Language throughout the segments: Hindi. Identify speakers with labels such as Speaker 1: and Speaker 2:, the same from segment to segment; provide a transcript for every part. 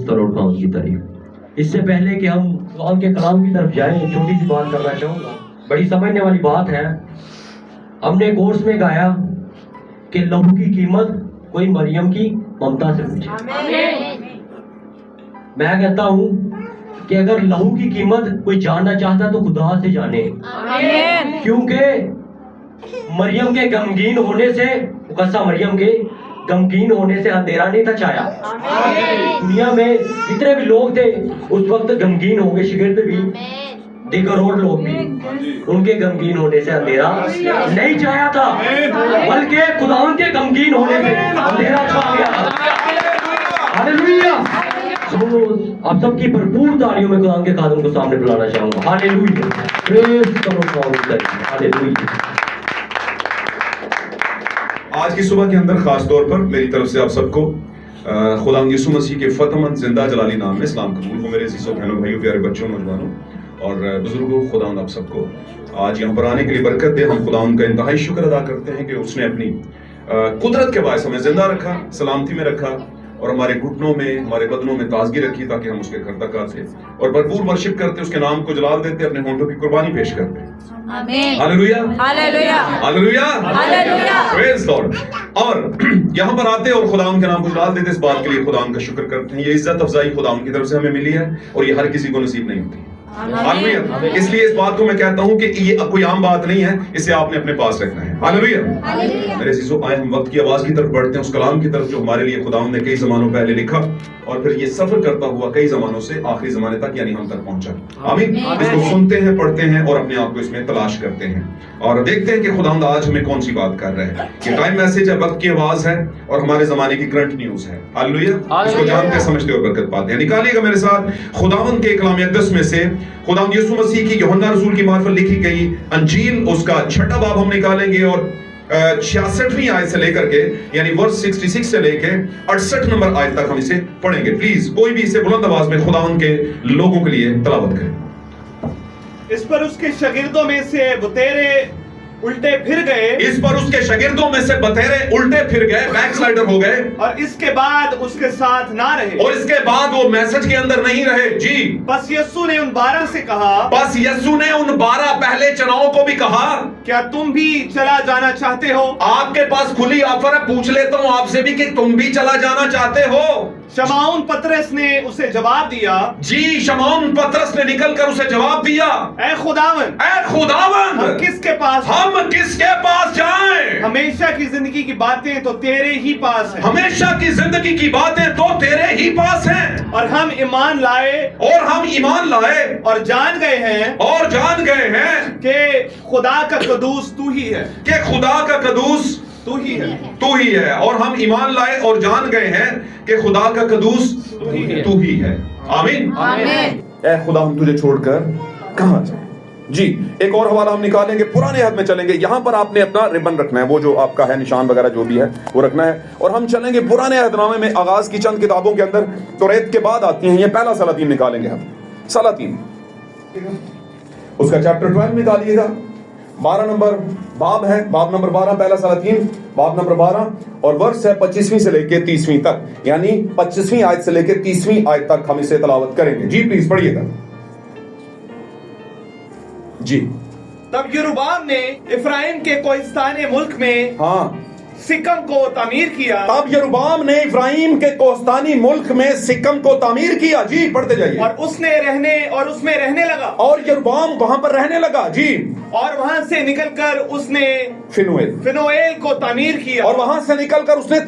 Speaker 1: करो खुदा की तारीफ। इससे पहले कि हम खुदा के कलाम की तरफ जाएं, छोटी सी बात करना चाहूँगा, बड़ी समझने वाली बात है। हमने कोर्स में गाया कि लहू की कीमत कोई मरियम की ममता से पूछे। मैं कहता हूँ कि अगर लहू की कीमत कोई जानना चाहता तो खुदा से जाने, क्योंकि मरियम के गमगीन होने से, मुकद्दसा मरियम के गमगीन होने से अंधेरा नहीं था छाया। दुनिया में जितने भी लोग थे उस वक्त गमगीन होंगे, शिगिर्द भी, दीगर और लोग भी, उनके गमगीन होने से अंधेरा नहीं छाया था, बल्कि खुदा के गमगीन होने से अंधेरा छा गया। हालेलुया। आप सबकी भरपूर तालियों में खुदा के कादम को सामने बुलाना चाहूंगा। हालेलुया। प्रेज़ करो। हालेलुया।
Speaker 2: आज की सुबह के अंदर खास तौर पर मेरी तरफ से आप सबको खुदा यीशु मसीह के फतमंद जिंदा जलाली नाम में सलाम कबूल हो। मेरे अजीजों बहनों भाइयों प्यारे बच्चों नौजवानों और बुजुर्गों, खुदा आप सबको आज यहाँ पर आने के लिए बरकत दे। हम खुदा का इंतहाई शुक्र अदा करते हैं कि उसने अपनी कुदरत के बायस हमें जिंदा रखा, सलामती में रखा और हमारे घुटनों में, हमारे बदनों में ताजगी रखी, ताकि हम उसके घर तक आते और भरपूर वर्शिप करते, उसके नाम को जलाल देते, अपने होंठों की कुर्बानी पेश करते। Hallelujah, hallelujah, hallelujah, hallelujah, praise Lord. और यहाँ पर आते और खुदा के नाम को जलाल देते, इस बात के लिए खुदा का शुक्र करते हैं। ये इज्जत अफजाई खुदा की तरफ से हमें मिली है और ये हर किसी को नसीब नहीं होती। हालेलुया। इसलिए इस बात को मैं कहता हूं कि ये कोई आम बात नहीं है, इसे आपने अपने पास रखना है। हालेलुया। मेरे अजीजों, आए हम वक्त की आवाज की तरफ बढ़ते हैं, उस कलाम की तरफ जो हमारे लिए खुदा ने कई जमानों पहले लिखा और फिर ये सफर करता हुआ कई जमानों से आखिरी जमाने तक यानी हम तक पहुंचा। आमीन। इसको सुनते हैं, पढ़ते हैं और अपने आप को इसमें तलाश करते हैं और देखते हैं कि खुदा आज हमें कौन सी बात कर रहे हैं। ये टाइम मैसेज है, वक्त की आवाज है और हमारे जमाने की करंट न्यूज है। हालेलुया। इसको जानते समझते और बरकत पाते हैं। निकालिएगा मेरे साथ खुदावंद के कलाम अक़दस में से खुदावंद यीशु मसीह की यूहन्ना रसूल की मार्फत लिखी गई अंजील, उसका 6वां बाब हम निकालेंगे और 66वीं आयत से लेकर के यानी वर्स 66 से लेके 68 नंबर आयत तक हम इसे पढ़ेंगे। प्लीज कोई भी इसे बुलंद आवाज में खुदावंद के लोगों के लिए तलावत करें।
Speaker 3: इस पर उसके शागिर्दों में से बतेरे उल्टे फिर गए।
Speaker 2: इस पर उसके शागिर्दों में से बतेरे उल्टे फिर गए, बैकस्लाइडर हो गए
Speaker 3: और इसके बाद उसके साथ ना रहे।
Speaker 2: और इसके बाद वो मैसेज के अंदर नहीं रहे। जी।
Speaker 3: बस यीशु ने उन 12 से कहा,
Speaker 2: बस यीशु ने उन 12 पहले चुनावों को भी कहा,
Speaker 3: क्या तुम भी चला जाना चाहते हो?
Speaker 2: आपके पास खुली ऑफर है, पूछ लेता हूँ आपसे भी कि तुम भी चला जाना चाहते हो?
Speaker 3: शमौन पतरस ने उसे जवाब दिया।
Speaker 2: जी, शमौन पतरस ने निकलकर उसे जवाब दिया,
Speaker 3: ऐ खुदावंद,
Speaker 2: ऐ खुदावंद,
Speaker 3: हम किसके पास
Speaker 2: जाएं?
Speaker 3: हमेशा की जिंदगी की बातें तो तेरे ही पास हैं।
Speaker 2: हमेशा की जिंदगी की बातें तो तेरे ही पास हैं।
Speaker 3: और हम ईमान लाए
Speaker 2: और
Speaker 3: जान गए हैं कि खुदा का कदूस तू ही है,
Speaker 2: कि खुदा का कदूस
Speaker 3: तू ही है।
Speaker 2: और हम ईमान लाए और जान गए हैं कि खुदा का कदूस तू ही है। आमीन। ऐ खुदा, हम तुझे छोड़कर कहां जाएं? जी, एक और हवाला हम निकालेंगे, पुराने अहद में चलेंगे। यहां पर आपने अपना रिबन रखना है, वो जो आपका है निशान वगैरह जो भी है वो रखना है और हम चलेंगे पुराने अहदनामे में। आगाज की चंद किताबों के अंदर तौरात के बाद आती हैं, ये पहला सलातीन निकालेंगे हम। सलातीन उसका चैप्टर 12 निकालिएगा, 12 नंबर बाब है, बाब नंबर 12, पहला सलातीन बाब नंबर 12 और वर्ष है 25वीं से लेके 30वीं तक, यानी 25वीं आयत से लेके 30वीं आयत तक हम इसे तलावत करेंगे। जी प्लीज पढ़िएगा। जी।
Speaker 3: तब यरूबाम ने इफ्राइम के कोहिस्तान मुल्क में सिकम को तामीर किया।
Speaker 2: तब यरूबाम ने इफ्राइम के कोहिस्तानी मुल्क में सिकम को तामीर किया। जी पढ़ते जाइए।
Speaker 3: और उसमें रहने लगा।
Speaker 2: और यरूबाम वहां पर रहने लगा। जी।
Speaker 3: और वहां से निकलकर उसने
Speaker 2: फिनोएल
Speaker 3: को तामीर किया।
Speaker 2: और वहां से निकलकर उसने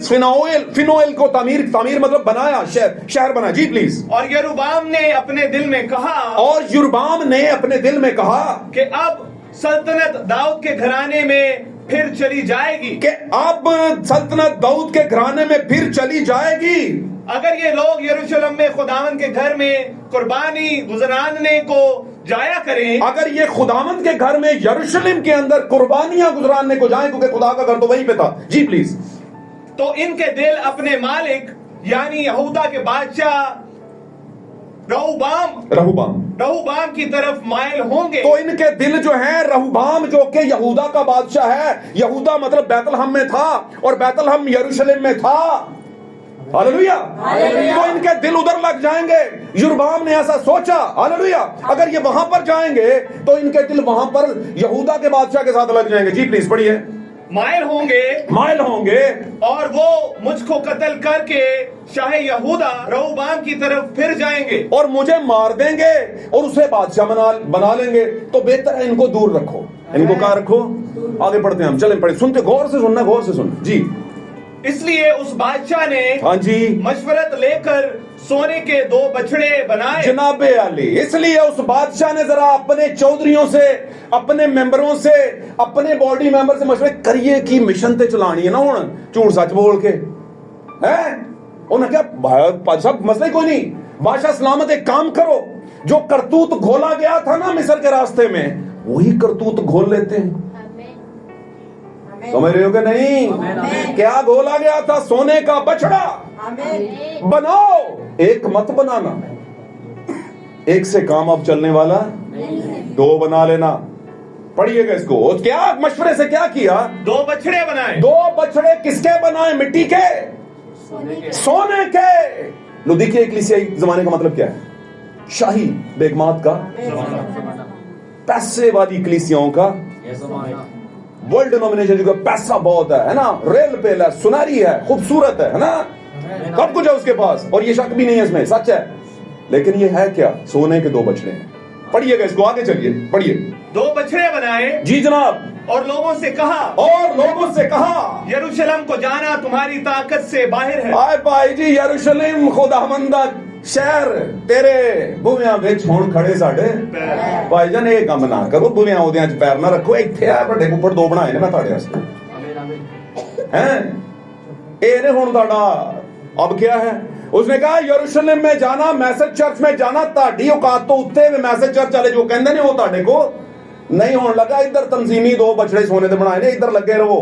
Speaker 2: फिनोएल को तामीर मतलब बनाया, शहर बना। जी प्लीज।
Speaker 3: और यरूबाम ने अपने दिल में कहा कि अब सल्तनत दाऊद के घराने में फिर चली जाएगी।
Speaker 2: कि अब सल्तनत दाऊद के घराने में फिर चली जाएगी।
Speaker 3: अगर ये लोग यरूशलेम में खुदावंद के घर में कुर्बानी गुजरानने को जाया करें,
Speaker 2: अगर ये खुदावंद के घर में यरूशलेम के अंदर कुर्बानियां गुजरानने को जाएं, क्योंकि खुदा का घर तो वहीं पे था। जी प्लीज।
Speaker 3: तो इनके दिल अपने मालिक यानी यहूदा के बादशाह रहुबाम की तरफ माइल होंगे।
Speaker 2: तो इनके दिल जो है रहुबाम, जो कि यहूदा का बादशाह है, यहूदा मतलब बैतलहम में था और बैतलहम यरूशलेम में था।
Speaker 4: हालेलुया। तो इनके दिल उधर लग जाएंगे। युरबाम ने ऐसा सोचा, हालेलुया, अगर ये वहां पर जाएंगे तो इनके दिल वहां पर यहूदा के बादशाह के साथ लग जाएंगे। जी प्लीज पढ़िए।
Speaker 3: माइल होंगे और वो मुझको कत्ल करके शाह यहूदा रहोबाम की तरफ फिर जाएंगे
Speaker 4: और मुझे मार देंगे और उसे बादशाह बना लेंगे। तो बेहतर है इनको दूर रखो। इनको कहाँ रखो? आगे पढ़ते हैं हम, चलें पढ़े, सुनते, गौर से सुनना, गौर से सुनना जी।
Speaker 3: इसलिए उस बादशाह ने
Speaker 4: हाँ जी
Speaker 3: मशवरत लेकर सोने के 2 बछड़े बनाए।
Speaker 4: जनाबे आली, इसलिए उस बादशाह ने जरा अपने चौधरियों से, अपने मेंबरों से, अपने बॉडी मेंबर से मशवरे करिए कि मिशन ते चलानी है ना हुण झूठ सच बोल के है। उन्हें क्या बादशाह, मसला ही कोई नहीं, बादशाह सलामत, एक काम करो, जो करतूत घोला गया था ना मिस्र के रास्ते में, वही करतूत घोल लेते हैं। समझ रहे हो कि नहीं? क्या घोला गया था? सोने का बछड़ा बनाओ, एक मत बनाना। एक से काम अब चलने वाला 2 बना लेना। पढ़िएगा इसको। क्या मशवरे से क्या किया?
Speaker 3: 2 बछड़े बनाए।
Speaker 4: 2 बछड़े किसके बनाए? मिट्टी के, सोने के। लो देखिए इक्लीसियाई जमाने का मतलब क्या है? शाही बेगमात का, पैसे वाली इक्लीसियाओं का, वर्ल्ड डिनोमिनेशन का पैसा बहुत है ना, रेल पेल है, सुनारी है, खूबसूरत है ना, सब कुछ है उसके पास, और ये शक भी नहीं है इसमें, सच है। लेकिन ये है क्या? सोने के 2 बछड़े हैं। पढ़िएगा इसको, आगे चलिए, पढ़िए।
Speaker 3: 2 बछड़े बनाए
Speaker 4: जी जनाब।
Speaker 3: और लोगों से कहा यरूशलेम को जाना तुम्हारी ताकत से बाहर है।
Speaker 4: आए भाई जी, यरूशलेम खुदावंदा शहर तेरे बुवियां विच हुण खड़े साडे भाईजान, ये काम ना करो, बुवियां ओदियां च पैर ना रखो। इत्थे आ बड़े कुपड़ 2 बनाए ने मैं तुहाडे वास्ते हैं। ए ने हुण तुहाडा अब क्या है? उसने कहा यरूशलेम में जाना, मैसेज चर्च में जाना, ताड़ी औकात तो उत्ते मैसेज चर्च वाले जो कहंदे ने वो तुहाडे को नहीं होने लगा। इधर तंजीमी 2 बछड़े सोने दे बनाए ने, इधर लगे रहो,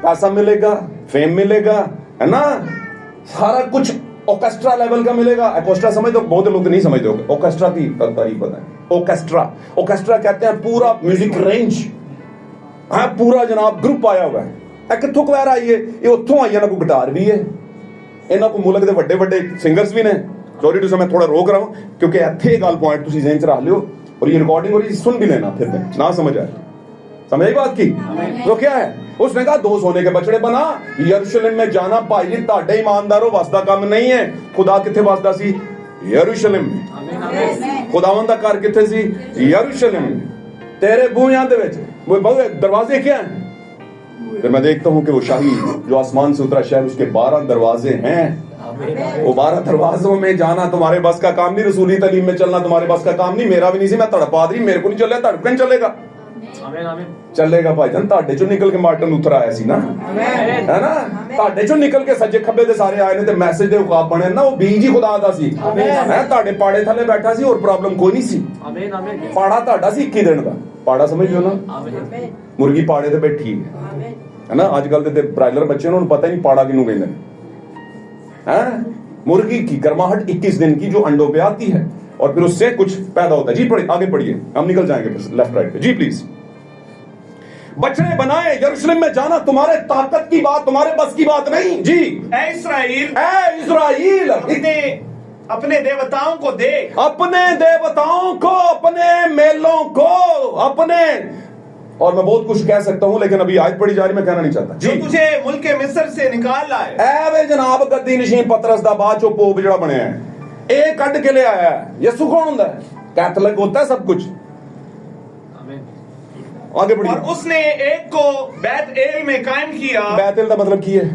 Speaker 4: पैसा मिलेगा, फेम मिलेगा, है ना, सारा कुछ ऑर्केस्ट्रा लेवल का मिलेगा। ऑर्केस्ट्रा समझ दो, बहुत लोग नहीं समझते हो ऑर्केस्ट्रा की तारीफ पता है। ऑर्केस्ट्रा कहते हैं पूरा म्यूजिक रेंज है, पूरा जनाब ग्रुप आया हुआ है। कित्थों क्वायर आई है? ये उत्थों आई है ना, कोई गिटार भी है, इन्हों को मुल्क के बड़े बड़े सिंगर्स भी ने। सॉरी टू से मैं थोड़ा रोक रहा हूं क्योंकि इत्थे गल पॉइंट तुसीं ज़हन च रख लियो और ये रिकॉर्डिंग और ये सुन भी लेना, फिर ना समझ आए, समझ आई बात की? तो क्या है? उसने कहा 2 सोने के बछड़े बना, यरूशलेम में जाना। भाई जी ताड़े ईमानदारों वास्ता काम नहीं है। खुदा किथे वास्ता सी? यरूशलेम में। खुदावंद दा घर किथे सी? यरूशलेम में। तेरे बूहियां दे विच वो दरवाजे क्या हैं? फिर मैं देखता हूं कि वो शाही जो आसमान से उतरा शहर, उसके 12 दरवाजे हैं। वो 12 दरवाजों में जाना तुम्हारे बस का काम नहीं, रसूली तालीम में चलना तुम्हारे बस का काम नहीं, मेरा भी नहीं सी, मैं तड़ पादरी, मेरे को नहीं चले, तड़कन चलेगा। चलेगा भाईजान, ताड़े चो निकल के मार्टिन लूथर आया सी ना, है ना, ताड़े चो निकल के सज्जे खब्बे दे सारे आए ने ते मैसेज दे उकाब बने ना, वो बीज ही खुदा दा सी है। ताड़े पाड़े थले बैठा सी और प्रॉब्लम कोई नहीं सी। पाड़ा ताड़ा सी 21 दिन का पाड़ा, समझ लो ना, मुर्गी पाड़े ते बैठी है ना। आजकल ते ब्रायलर बच्चे उन्होंने पता ही नहीं पाड़ा किनू कहंदे हैं। मुर्गी की गर्माहट 21 दिन की जो अंडों पे आती है और फिर उससे कुछ पैदा होता है। जी पढ़िए, आगे पढ़िए, हम निकल जाएंगे फिर लेफ्ट राइट पे। जी प्लीज। बछड़े बनाए, यरूशलेम में जाना तुम्हारे ताकत की बात, तुम्हारे बस की बात नहीं। जी।
Speaker 3: ऐ इस्राएल अपने देवताओं को देख,
Speaker 4: अपने देवताओं को, अपने मेलों को, अपने, और मैं बहुत कुछ कह सकता हूं लेकिन अभी आयत पढ़ी जा रही, मैं कहना नहीं चाहता।
Speaker 3: जो तुझे मुल्क मिस्र से निकाल लाए।
Speaker 4: ऐ वे जनाब गद्दी नशीन पतरस दा बाद जो पोप जड़ा बनया है, ए कट के ले आया है। यीशु कौन होता है? कैथोलिक होता है सब कुछ। आगे बढ़िए।
Speaker 3: और उसने एक को बैत एल में कायम किया।
Speaker 4: बैत एल का मतलब की है?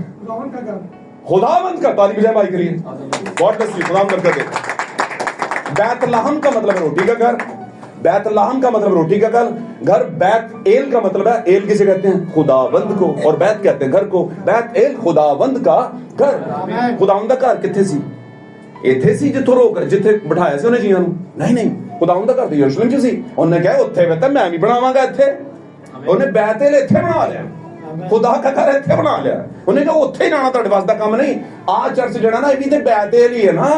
Speaker 4: खुदावंद का। ताली बजाए भाई करिए, गॉड ब्लेस यू, खुदावंद करके दे। बैतलहम का मतलब रोटी का घर, बैतलहम का मतलब रोटी का घर, बैत एल का मतलब है, एल किसे कहते हैं? खुदावंद को, और बैत कहते हैं घर को। बैत एल खुदावंद का घर। खुदावंद का घर किथे सी? इथे सी जिथों रोक जिथे बिठाया सी उन्हें जियां नूं? नहीं, खुदावंद का घर तो यरूशलेम च सी। उन्हें कहा उत्थे वे मैं भी बनावांगा इत्थे। उन्हें बैत एल इत्थे बना लिया, खुदा का घर इत्थे बना लिया। उन्हें कहा उत्थे ही जाना तुहाडे वास दा काम नहीं। आ चर्च जड़ा ना, ये भी ते बैत एल ही है ना।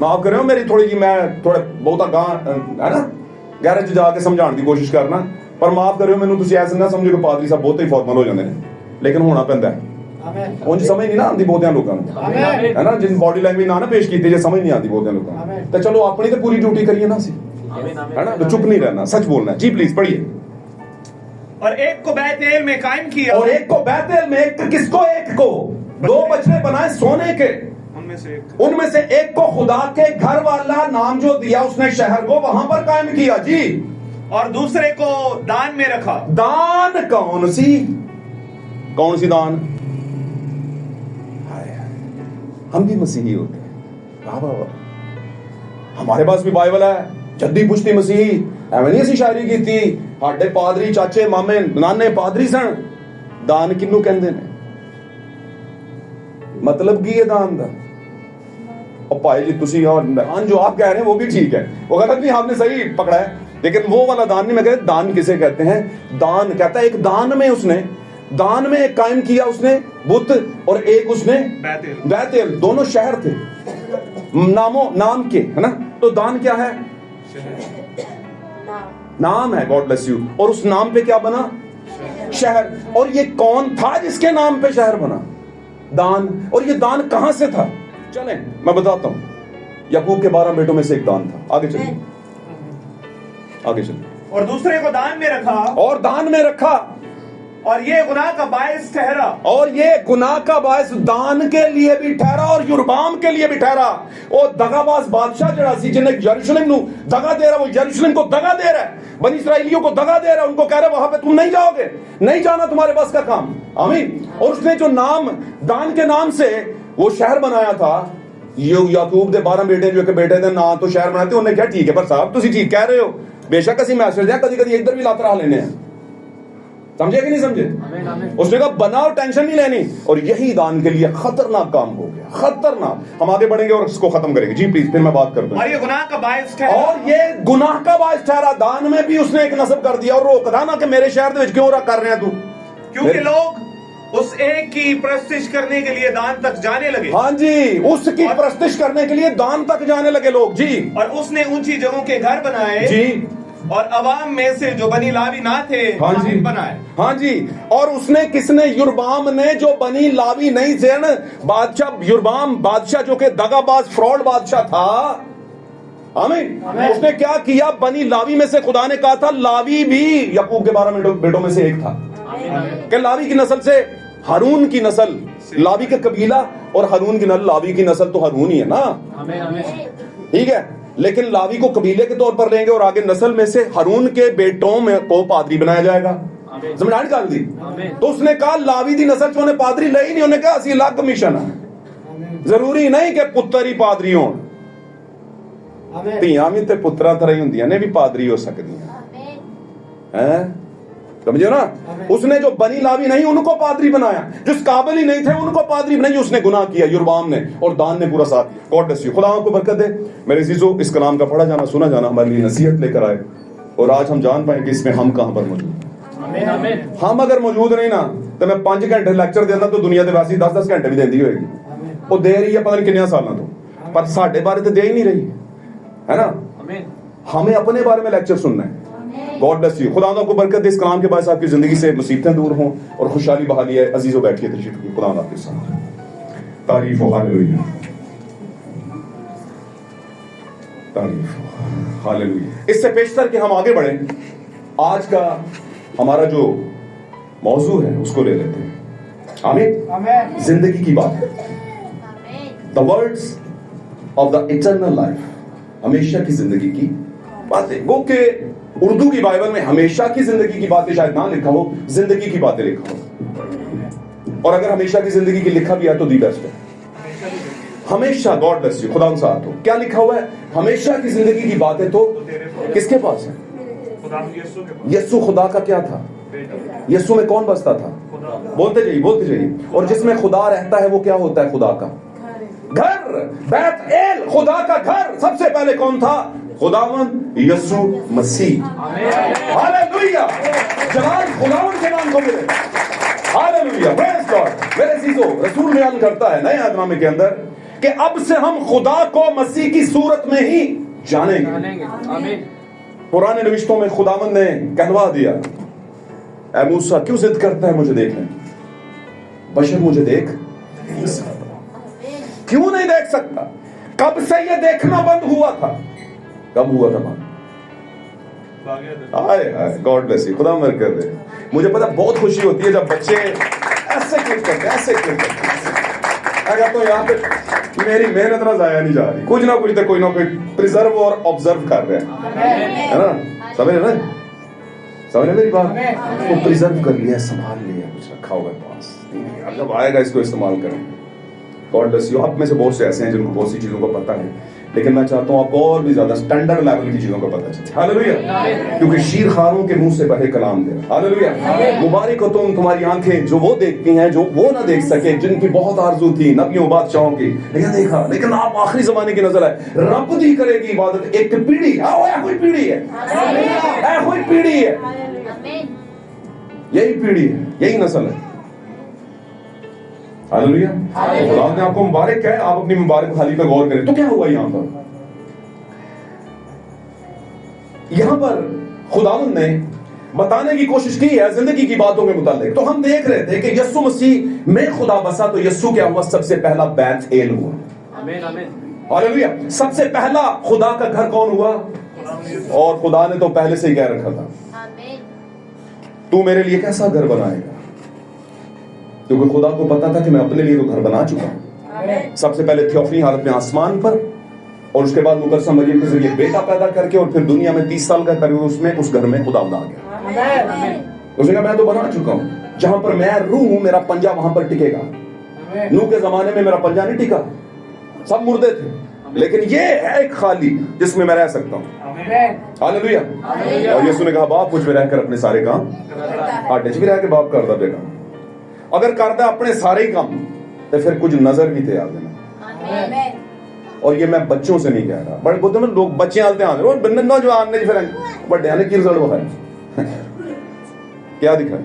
Speaker 4: माफ करो मेरी थोड़ी जी, मैं थोड़ा बहुता गां है ना गैरेज जाके समझाने की कोशिश करना, पर माफ करो मैनू तुसीं ऐसा ना समझो कि पादरी साहब बहुत ही फॉर्मल हो जाते हैं, लेकिन होना पैंदा है। उन समझ नहीं ना आती बहुतियां लोगों को, है ना, जिन बॉडी लैंग्वेज ना पेश की जे समझ नहीं आती बहुतियां लोगों को, तो चलो अपनी तो पूरी ड्यूटी करिए ना सी, है ना, तो चुप नहीं रहना, सच बोलना। जी प्लीज पढ़िए।
Speaker 3: और एक को बैतेल में कायम किया,
Speaker 4: और एक को बैतेल में, एक किसको? एक को, दो बछड़े बनाए सोने के, उनमें से एक को खुदा के घर वाला नाम जो दिया उसने शहर को, वहां पर कायम किया। जी।
Speaker 3: और दूसरे को दान में रखा।
Speaker 4: दान कौन सी? कौन सी दान? हम भी मसीही होते हैं, वाह वाह वाह। हमारे पास भी बाइबल है, जद्दी पुश्ती मसीही, एवं नहीं असी शायरी की थी, साडे पादरी चाचे मामे नाने पादरी सन। दान किन्नू कहंदे ने? मतलब की है दान दा? और भाई जी तुसी दान जो आप कह रहे हैं वो भी ठीक है, वो गलत नहीं, आपने सही पकड़ा है, लेकिन वो वाला दान नहीं। मैं कहता दान किसे कहते हैं? दान कहता है एक दान में उसने, दान में एक कायम किया उसने बुत, और एक उसने बैतेल, दोनों शहर थे नाम के, है ना। तो दान क्या है? नाम है, गॉड ब्लेस यू। और उस नाम पे क्या बना? शहर। और ये कौन था जिसके नाम पे शहर बना? दान। और ये दान कहां से था? चलें मैं बताता हूं। याकूब के 12 बेटों में से एक दान था। आगे चलिए, आगे चलिए।
Speaker 3: और दूसरे को दान में रखा,
Speaker 4: और दान में रखा,
Speaker 3: और ये गुनाह का बायस ठहरा,
Speaker 4: और ये गुनाह का बायस दान के लिए भी ठहरा और युरबाम के लिए भी ठहरा। वो दगाबाज बादशाह जड़ा सी जिन्हें यरूशलेम नु दगा दे रहा, वो यरूशलेम को दगा दे रहा है, बनी इस्राएलियों को दगा दे रहा है, उनको कह रहा है वहां पे तुम नहीं जाओगे, नहीं जाना तुम्हारे बस का काम। आमीन। और उसने जो नाम दान के नाम से वो शहर बनाया था, याकूब दे 12 बेटे जो के बेटे दे ना तो शहर बनाते, उन्हें क्या ठीक है पर साहब तुसी ठीक कह रहे हो, बेशक असी मैसेज है कभी कभी इधर भी लात रहा लेने हैं, समझे कि नहीं समझे? उसने कहा बनाओ, टेंशन नहीं लेनी। और यही दान के लिए खतरनाक काम हो गया, खतरनाक। हम आगे बढ़ेंगे और इसको खत्म करेंगे। जी प्लीज, फिर मैं बात करता हूं।
Speaker 3: और ये गुनाह का बायस ठहरा,
Speaker 4: और ये गुनाह का बायस ठहरा। दान में भी उसने एक नस्ब कर दिया और रोकदा ना कि मेरे शहर में क्यों कर रहे हैं तू,
Speaker 3: क्योंकि लोग उस एक की प्रस्तिश करने के लिए दान तक जाने लगे।
Speaker 4: हाँ जी, उसकी प्रस्तिश करने के लिए दान तक जाने लगे लोग। जी।
Speaker 3: और उसने ऊंची जगहों के घर बनाए।
Speaker 4: जी।
Speaker 3: और अवाम में से जो बनी लावी ना थे,
Speaker 4: हाँ जी, बनाए। हाँ जी। और उसने किसने? युरबाम ने, जो बनी लावी नहीं थे ना, बादशाह युरबाम बादशाह जो के दगाबाज फ्रॉड बादशाह था। आमीन। उसने क्या किया? बनी लावी में से खुदा ने कहा था लावी भी याकूब के 12 बेटों में से एक था, कि लावी की नस्ल से हारून की नस्ल, लावी के कबीला और हारून की नस्ल, लावी की नस्ल तो हारून ही है ना, ठीक है, लेकिन लावी को कबीले के तौर पर लेंगे और आगे नस्ल में से हारून के बेटों में को पादरी बनाया जाएगा। समझ निकाल दी। तो उसने कहा लावी दी नस्ल चोने पादरी ले ही नहीं, उन्हें कहा असी अलग कमीशन है, जरूरी नहीं कि पुत्र ही पादरी हो, ਧੀਆਂ भी ते पुत्रा तरह ही होंदियां ने, भी पादरी हो सकदियां हैं, समझो ना। उसने जो बनी लावी नहीं उनको पादरी बनाया, जिस काबिल ही नहीं थे उनको पादरी नहीं, उसने गुनाह किया युरबाम ने, और दान ने पूरा साथ दिया। गॉड ब्लेस यू, खुदा आपको बरकत दे। मेरे अजीजों, इस कलाम का पढ़ा जाना सुना जाना हमारे लिए नसीहत लेकर आए, और आज हम जान पाए कि इसमें हम कहां पर मौजूद। हम अगर मौजूद नहीं ना तो मैं 5 घंटे लेक्चर देता तो दुनिया के वैसे 10-10 घंटे भी देती होगी, वो दे रही है पता नहीं कितने सालों तो, पर साढ़े बारे तो दे ही नहीं रही है ना। हमें अपने बारे में लेक्चर सुनना है। गॉड ब्लेस यू, खुदा आपको बरकत दे। इस कलाम के बाद आपकी जिंदगी से मुसीबतें दूर हों और खुशहाली बहाली है। अजीजों बैठिए, तशरीफ रखिए। खुदा आपके साथ तारीफ हो, हालेलुया, तारीफ हो, हालेलुया। इससे पेशतर के हम आगे बढ़ें, आज का हमारा जो मौजू है उसको ले लेते हैं। आमीन। जिंदगी की बात, the words of the eternal life, हमेशा की जिंदगी की बातें। वो के उर्दू की बाइबल में हमेशा की जिंदगी की बातें शायद ना लिखा हो, जिंदगी की बातें लिखा हो, और अगर हमेशा की जिंदगी की लिखा भी है तो दी बेस्ट है। हमेशा, गॉड ब्लेस यू, खुदा साथ हो। क्या लिखा हुआ है? हमेशा की जिंदगी की बातें तो किसके पास है? यीशु खुदा का क्या था? यीशु में कौन बसता था? बोलते जाइए, बोलते जाइए। और जिसमें खुदा रहता है वो क्या होता है? खुदा का घर, बैत एल, खुदा का घर। सबसे पहले कौन था? खुदावंद यीशु मसीह। हालेलुया, जलाल खुदावंद के नाम को मिले। Hallelujah, praise God. मेरे अजीजों, रसूल बयान करता है नए अहदनामे के अंदर कि अब से हम खुदा को मसीह की सूरत में ही जानेंगे। पुराने नविश्तों में खुदावंद ने कहलवा दिया, ऐ मूसा क्यों जिद करता है मुझे देखने? बशर मुझे देख नहीं सकता। क्यों नहीं देख सकता? कब से ये देखना बंद हुआ था? कब हुआ था बंद? हाय गॉड ब्लेस यू, खुदा मर कर दे। मुझे पता बहुत खुशी होती है जब बच्चे ऐसे क्लिक करते हैं, ऐसे क्लिक करते हैं। अगर तो यहाँ पे मेरी मेहनत ना जाया नहीं जा रही, कुछ ना कुछ तो कोई ना कोई प्रिजर्व और ऑब्जर्व कर रहे हैं, है ना? समझ रहे ना? समझ रहे मेरी बात? वो प्रिजर्व कर लिया, संभाल लिया, कुछ रखा हुआ है पास, यार जब आएगा इसको इस्तेमाल करेंगे। God bless you. आप में से बहुत से ऐसे हैं जिनको बहुत सी चीजों का पता है, लेकिन मैं चाहता हूं आपको और भी ज्यादा स्टैंडर्ड लेवल की चीजों का पता चले। हालेलुया। क्योंकि शीरखारों के मुंह से बहे कलाम दे। हालेलुया। मुबारक हो तुम, तुम्हारी आंखें जो वो देखती हैं जो वो ना देख सके, जिनकी बहुत आरज़ू थी नबियों बादशाहों की, लेकिन देखा। लेकिन आप आखिरी जमाने की नजर है, रब दी करेगी इबादत एक पीढ़ी। कोई पीढ़ी है, कोई पीढ़ी है, यही पीढ़ी है, यही नस्ल है। हालेलुया। खुदा ने आपको मुबारक है, आप अपनी मुबारक खाली पे गौर करें। तो क्या हुआ यहां पर? यहां पर खुदावंद ने बताने की कोशिश की है जिंदगी की बातों के मुतालिक। तो हम देख रहे थे कि यस्सु मसीह में खुदा बसा, तो यस्सु क्या हुआ? सबसे पहला बैतएल हुआ। आमीन आमीन। हालेलुया। सबसे पहला खुदा का घर कौन हुआ? और खुदा ने तो पहले से ही कह रखा था, तू मेरे लिए कैसा घर बनाएगा? क्योंकि खुदा को पता था कि मैं अपने लिए तो घर बना चुका हूं। सबसे पहले थियोफनी हालत में आसमान पर, और उसके बाद मुकद्दसा मरियम के जरिए बेटा पैदा करके, और फिर दुनिया में 30 साल का करके उसमें उस घर में खुदा आ गया। उसने कहा मैं तो बना चुका हूं, जहां पर मैं रूह हूं मेरा पंजा वहां पर टिकेगा। नूह के जमाने में मेरा पंजा नहीं टिका, सब मुर्दे थे, लेकिन ये है एक खाली जिसमें मैं रह सकता हूं। हालेलुया। और यीशु ने कहा बाप मुझ में रहकर अपने सारे काम आटे भी रह के बाप करदा बेगा। अगर करदा अपने सारे ही काम तो फिर कुछ नजर भी थे आगे। और ये मैं बच्चों से नहीं कह रहा, बड़े बोलते हैं लोग बच्चे आते हैं और नौजवान ने फिर बड़े ने की रिजल्ट दिखाया, क्या दिखाया?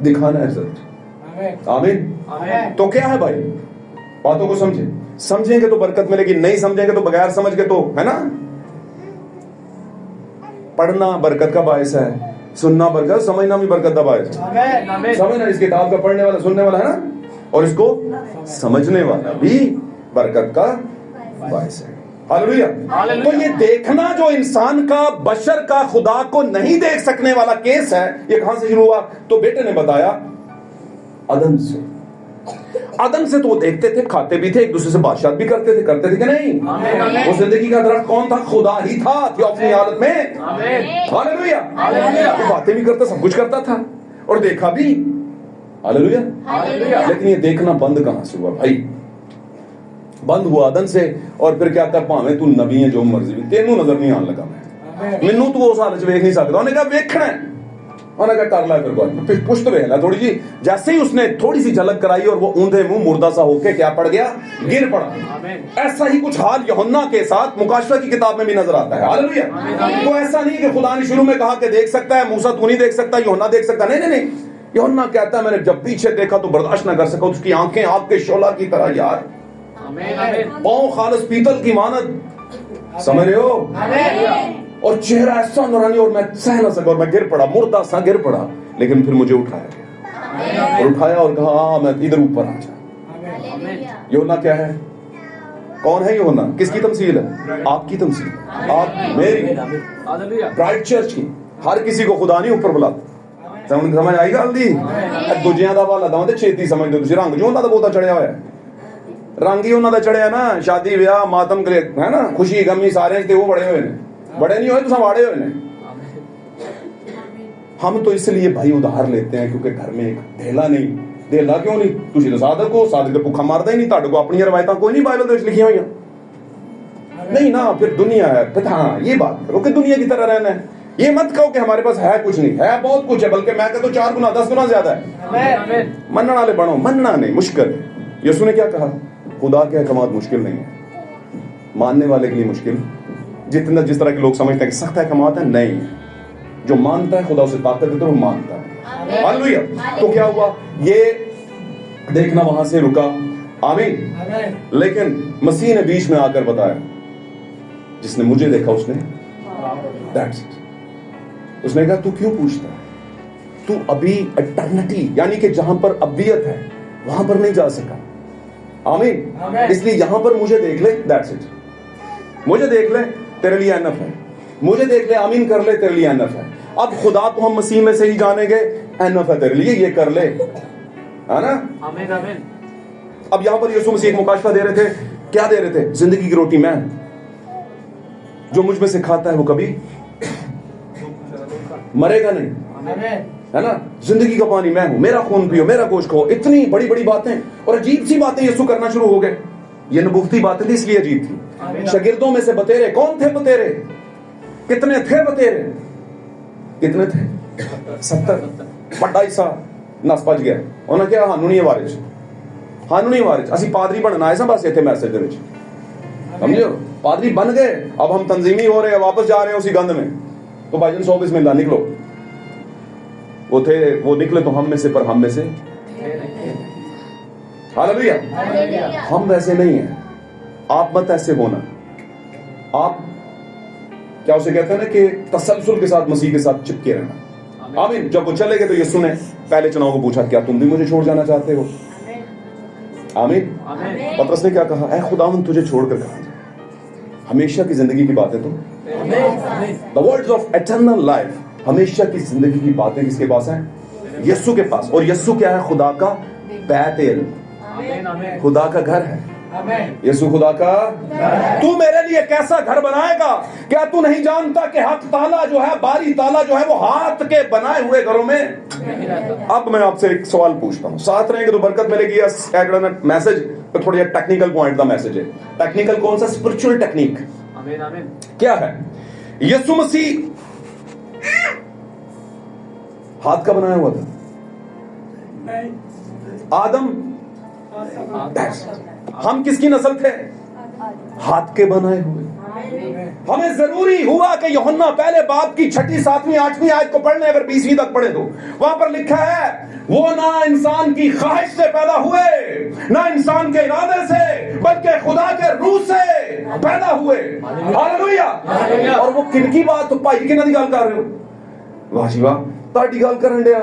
Speaker 4: दिखाना है रिजल्ट। आमीन। तो क्या है भाई? बातों को समझेंगे तो बरकत मिलेगी, नहीं समझेंगे तो बगैर समझ के तो, है ना? पढ़ना बरकत का बायस है, सुनना बरकत, समझना भी बरकत का बायस है। समझना, इस किताब का पढ़ने वाला सुनने वाला है ना, और इसको समझने वाला भी बरकत का बायस है। हालेलुया। तो ये देखना जो इंसान का, बशर का, खुदा को नहीं देख सकने वाला केस है, ये कहां से शुरू हुआ? तो बेटे ने बताया अदम से। अदम से तो वो देखते थे, खाते भी थे, एक दूसरे से बातचीत भी करते थे कि नहीं? वो जिंदगी का दरख्त कौन था? खुदा ही था अपनी हालत में। हालेलुया। वो बातें भी करता, सब कुछ करता था और देखा भी। हालेलुया। लेकिन ये देखना बंद कहां से हुआ भाई? बंद हुआ अदम से। और फिर क्या था? भावे तू नबी है जो मर्जी भी, तेनू नजर नहीं आने लगा, मैनू तू उस हालत वेख नहीं सकता। उन्हें कहा वेखना है, उन्हें कहा कर ला, फिर पुष्ट वेख ला थोड़ी जी। जैसे ही उसने थोड़ी सी झलक कराई और वो ऊंधे मुंह मुर्दा सा होके क्या पड़ गया? गिर पड़ा। ऐसा ही कुछ हाल यूहन्ना के साथ मुकाशवा की किताब में भी नजर आता है। हालेलुया। तो ऐसा नहीं कि खुदा ने शुरू में कहा कि देख सकता है, मूसा तू नहीं देख सकता, यूहन्ना देख सकता, नहीं। यूहन्ना कहता है मैंने जब पीछे देखा तो बर्दाश्त न कर सका, उसकी आंखें आग के शोला की तरह यार, पांव खालस पीतल की मानद, समझ रहे हो? और चेहरा ऐसा नूरानी, और मैं सह न सका और मैं गिर पड़ा, मुर्दा सा गिर पड़ा। लेकिन फिर मुझे उठाया गया और उठाया और कहा मैं इधर ऊपर आ जा। यूहन्ना क्या है? कौन है यूहन्ना? किसकी तमसील है? आपकी तमसील, आप मेरी, ब्राइट चर्च की। हर किसी को खुदा नहीं ऊपर बुलाता। समझ आई गल दी? दूजियां दा वाला दा छेती समझ दो, रंग जो उन्होंने बहुता चढ़िया हुआ है, रंग ही उन्होंने चढ़िया ना, शादी ब्याह मातम करे, है ना, खुशी गमी सारे वो बड़े हुए ने, बड़े नहीं हुए तो संवाड़े हुए ने। हम तो इसलिए भाई उधार लेते हैं क्योंकि घर में एक धेला नहीं। धेला क्यों नहीं? तुझे तो साधक हो, साधक तो भुखा मारदा ही नहीं, ताड़े को अपनी रवायतां कोई नहीं बाइबल में लिखी हुई नहीं ना। फिर दुनिया है, फिर हाँ ये बात करो कि दुनिया की तरह रहना है। ये मत कहो कि हमारे पास है कुछ नहीं, है बहुत कुछ है, बल्कि मैं कहता हूं 4 गुना 10 गुना ज्यादा है। मनना वाले बनो, मनना नहीं मुश्किल। यीशु ने क्या कहा? खुदा के अहकामात मुश्किल नहीं है, मानने वाले के लिए मुश्किल। जितना जिस तरह के लोग समझते हैं कि सख्त अहकामात है, नहीं, जो मानता है खुदा उसे ताकत देता है, वो मानता है। हालेलुया। तो क्या हुआ? ये देखना वहां से रुका। आमीन। लेकिन मसीह ने बीच में आकर बताया, जिसने मुझे देखा उसने, दैट्स इट। उसने कहा तू क्यों पूछता है? तू अभी एटर्निटी यानी कि जहां पर अब्दियत है वहां पर नहीं जा सका। आमीन। इसलिए यहां पर मुझे देख ले, दैट्स इट। मुझे देख ले, तेरे लिए एनफ है। मुझे देख ले, आमीन कर ले, तेरे लिए एनफ है। अब खुदा को हम मसीह में से ही जानेंगे, एनफ है तेरे लिए, ये कर ले, है ना।
Speaker 5: आमीन आमीन।
Speaker 4: अब यहां पर यीशु मसीह एक मुकाशफा दे रहे थे, क्या दे रहे थे? जिंदगी की रोटी मैं, जो मुझ में से खाता है वो कभी मरेगा नहीं, है ना। जिंदगी का पानी मैं हूं, मेरा खून पियो, मेरा गोश्त खाओ। इतनी बड़ी बड़ी बातें और अजीब सी बातें यीशु करना शुरू हो गए। ये नबूवती बातें थी इसलिए अजीब थी। शागिर्दों में से बतेरे कौन थे? बतेरे कितने थे? बतेरे कितने थे? 70। बड़ा हिस्सा नस भज गया। उन्होंने क्या हानू नहीं वारिश, हानू नहीं वारिश, असि पादरी बनना आए बस इतने मैसेज दे विच, समझो। पादरी बन गए, अब हम तंजीमी हो रहे हैं, वापस जा रहे हैं उसी गंद में। तो भाईजान 100 बिस्मिल्लाह निकलो। वो थे, वो निकले तो हम में से, पर हम में से हालेलुया। हम वैसे नहीं हैं। आप मत ऐसे होना। आप क्या उसे कहते हैं ना कि तसलसल के साथ मसीह के साथ चिपके रहना। आमीन। जब वो चले गए तो यीशु ने पहले चुनाव को पूछा, क्या तुम भी मुझे छोड़ जाना चाहते हो? आमीन। पतरस ने क्या कहा? ऐ खुदावंद तुझे छोड़कर कहां जाए? हमेशा की जिंदगी की बातें तो, the words of eternal life, हमेशा की जिंदगी की बातें किसके पास हैं? यीशु के पास। और यीशु क्या है? खुदा का बैतुल, खुदा का घर है। यीशु खुदा का। तू मेरे लिए कैसा घर बनाएगा? क्या तू नहीं जानता कि हक ताला जो है, बारी ताला जो है, वो हाथ के बनाए हुए घरों में। अब मैं आपसे एक सवाल पूछता हूं, साथ रहेंगे तो बरकत मिलेगी। मैसेज तो थोड़ी टेक्निकल पॉइंट का मैसेज है। टेक्निकल कौन सा? Spiritual technique.
Speaker 5: आमीन आमीन।
Speaker 4: क्या है? यीशु मसीह हाथ का बनाया हुआ था। आदम, हम किसकी नस्ल थे? हाथ के बनाए हुए। हमें जरूरी हुआ कि यूहन्ना पहले बाब की 6, 7, 8वीं आयत को पढ़ने, अगर 20वीं तक पढ़े तो वहां पर लिखा है, वो ना इंसान की ख्वाहिश से पैदा हुए, ना इंसान के इरादे से, बल्कि खुदा के रूह से पैदा हुए। हालेलुया। और वो किनकी बात? तो भाई किन्हां दी गल कर रहे हो? वाह जी वाह, ताड़ी गल करन दिया।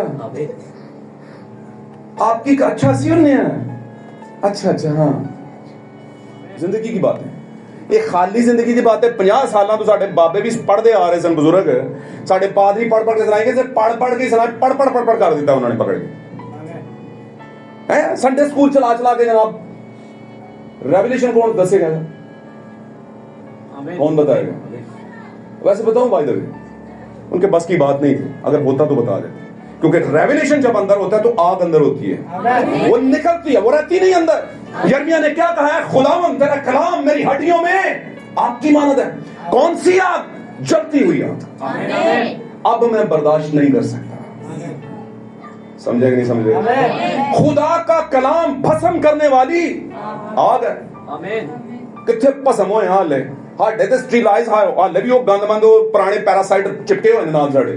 Speaker 4: आपकी अच्छा सी होने है। अच्छा अच्छा, हाँ, जिंदगी की बात है। ये खाली जिंदगी की बात है। 50 साल तो साडे बाबे भी पढ़ते आ रहे सन, बुजुर्ग साडे पादरी पढ़ पढ़ के सुनाएंगे, सिर्फ पढ़ के सुनाए, पढ़ कर दिता उन्होंने पकड़ के। है संडे स्कूल चला के जनाब। रेवल्यूशन कौन दसेगा? कौन बताएगा? वैसे बताऊं भाई दबे, उनके बस की बात नहीं थी। अगर होता तो बता देते, क्योंकि रेवल्यूशन जब अंदर होता है तो आग अंदर होती है, वो निकलती है, वो रहती नहीं अंदर। यिर्मयाह ने क्या कहा है? खुदावंद तेरा कलाम मेरी हड्डियों में आग की मानद है। कौन सी आग? जलती हुई आग। अब मैं बर्दाश्त नहीं कर सकता। समझे कि नहीं समझे? खुदा का कलाम भस्म करने वाली आग है। कितने भस्म होए हाले हाडे ते स्ट्रीलाइज हाले भी वो गंदमंद पुराने पैरासाइट चिपके हुए नाल साडे।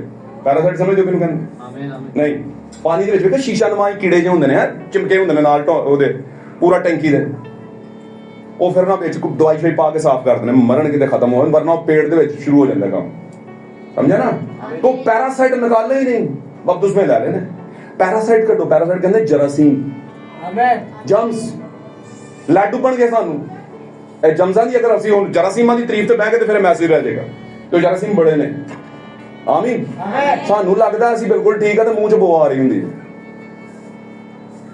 Speaker 4: पैरासाइट समझदे किनु कहंदे? नहीं, पानी दे विच शीशा नुमा कीड़े जे हुंदे ने, चिमके हुंदे ने नाल ओदे पूरा टैंकी दे। वो फिर ना विच दवाई शवाई पा के साफ कर देने, मरण किते खत्म होन, वरना पेट दे विच शुरू हो जांदा काम। समझा ना? तो पैरासाइट निकाले ही नहीं, वक्त उसमें ले लेने। पैरासाइट कटो, पैरासाइट कहंदे जरासीम, जम्स, लैडू बन गए सानू। ए जम्सां दी अगर असि हुन जरासीमां दी तारीफ ते बह के ते फिर मैसेज रह जाएगा। तो जरासीम बड़े ने। आमीन। सानू लगदा असि बिल्कुल ठीक है ते मुंह च बो आ रही हुंदी है।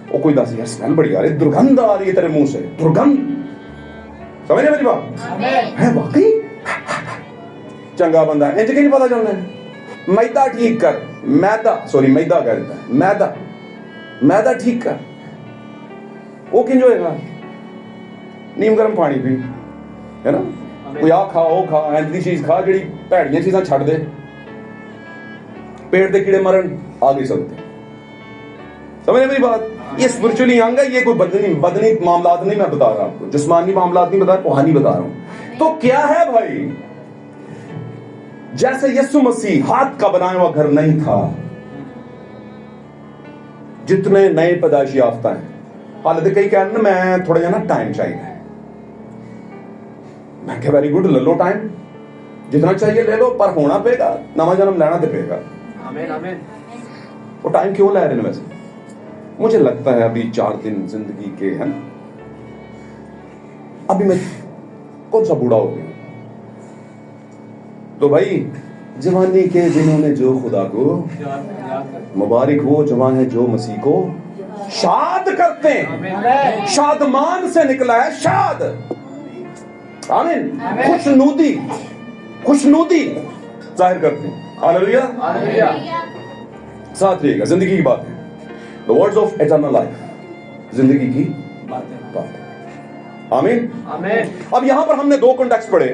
Speaker 4: ओ कोई दस यार स्मेल बड़ी आ रही, दुर्गंध आ रही है तेरे मुंह से, दुर्गंध। समझ रहे मेरी बात? है वाकई चंगा बंदा इंज कि नहीं पता चलना है? मैदा ठीक कर, मैदा सॉरी मैदा कह देता है, मैदा ठीक कर। वो किंज होएगा? नीम गर्म पानी पी, है ना? कोई आ खा, ओ खा, इंज दी चीज खा जिहड़ी भैड़ियां चीजां छड्ड दे। पेट दे कीड़े मरन, आ गई सकते। समझ रहे मेरी बात? ये स्पिरिचुअली अंग है, ये कोई बदनी मामलात नहीं मैं बता रहा आपको, जिस्मानी मामलात नहीं बता रहा, रूहानी बता रहा हूं। तो क्या है भाई? जैसे यीशु मसीह हाथ का बनाया हुआ घर नहीं था, जितने नए पैदाइश याफ्ता हैं, हालांकि कई कहने मैं थोड़ा जा ना टाइम चाहिए, मैं क्या वेरी गुड, ले लो टाइम, जितना चाहिए ले लो, पर होना पेगा, नवा जन्म लेना तो पेगा।
Speaker 5: आमीन आमीन।
Speaker 4: वो टाइम क्यों ला रहे हैं वैसे? मुझे लगता है अभी 4 दिन जिंदगी के हैं, अभी मैं कौन सा बूढ़ा हो गया। तो भाई जवानी के दिनों में जो खुदा को मुबारक वो जवान है जो मसीह को शाद करते हैं। शादमान से निकला है शाद। आमीन। खुशनुदी जाहिर करते हैं। हालेलुया। साथ रहिएगा, जिंदगी की बात है। The words of eternal life, जिंदगी की बात है। आमीन। अब यहां पर हमने 2 कॉन्टेक्स्ट पढ़े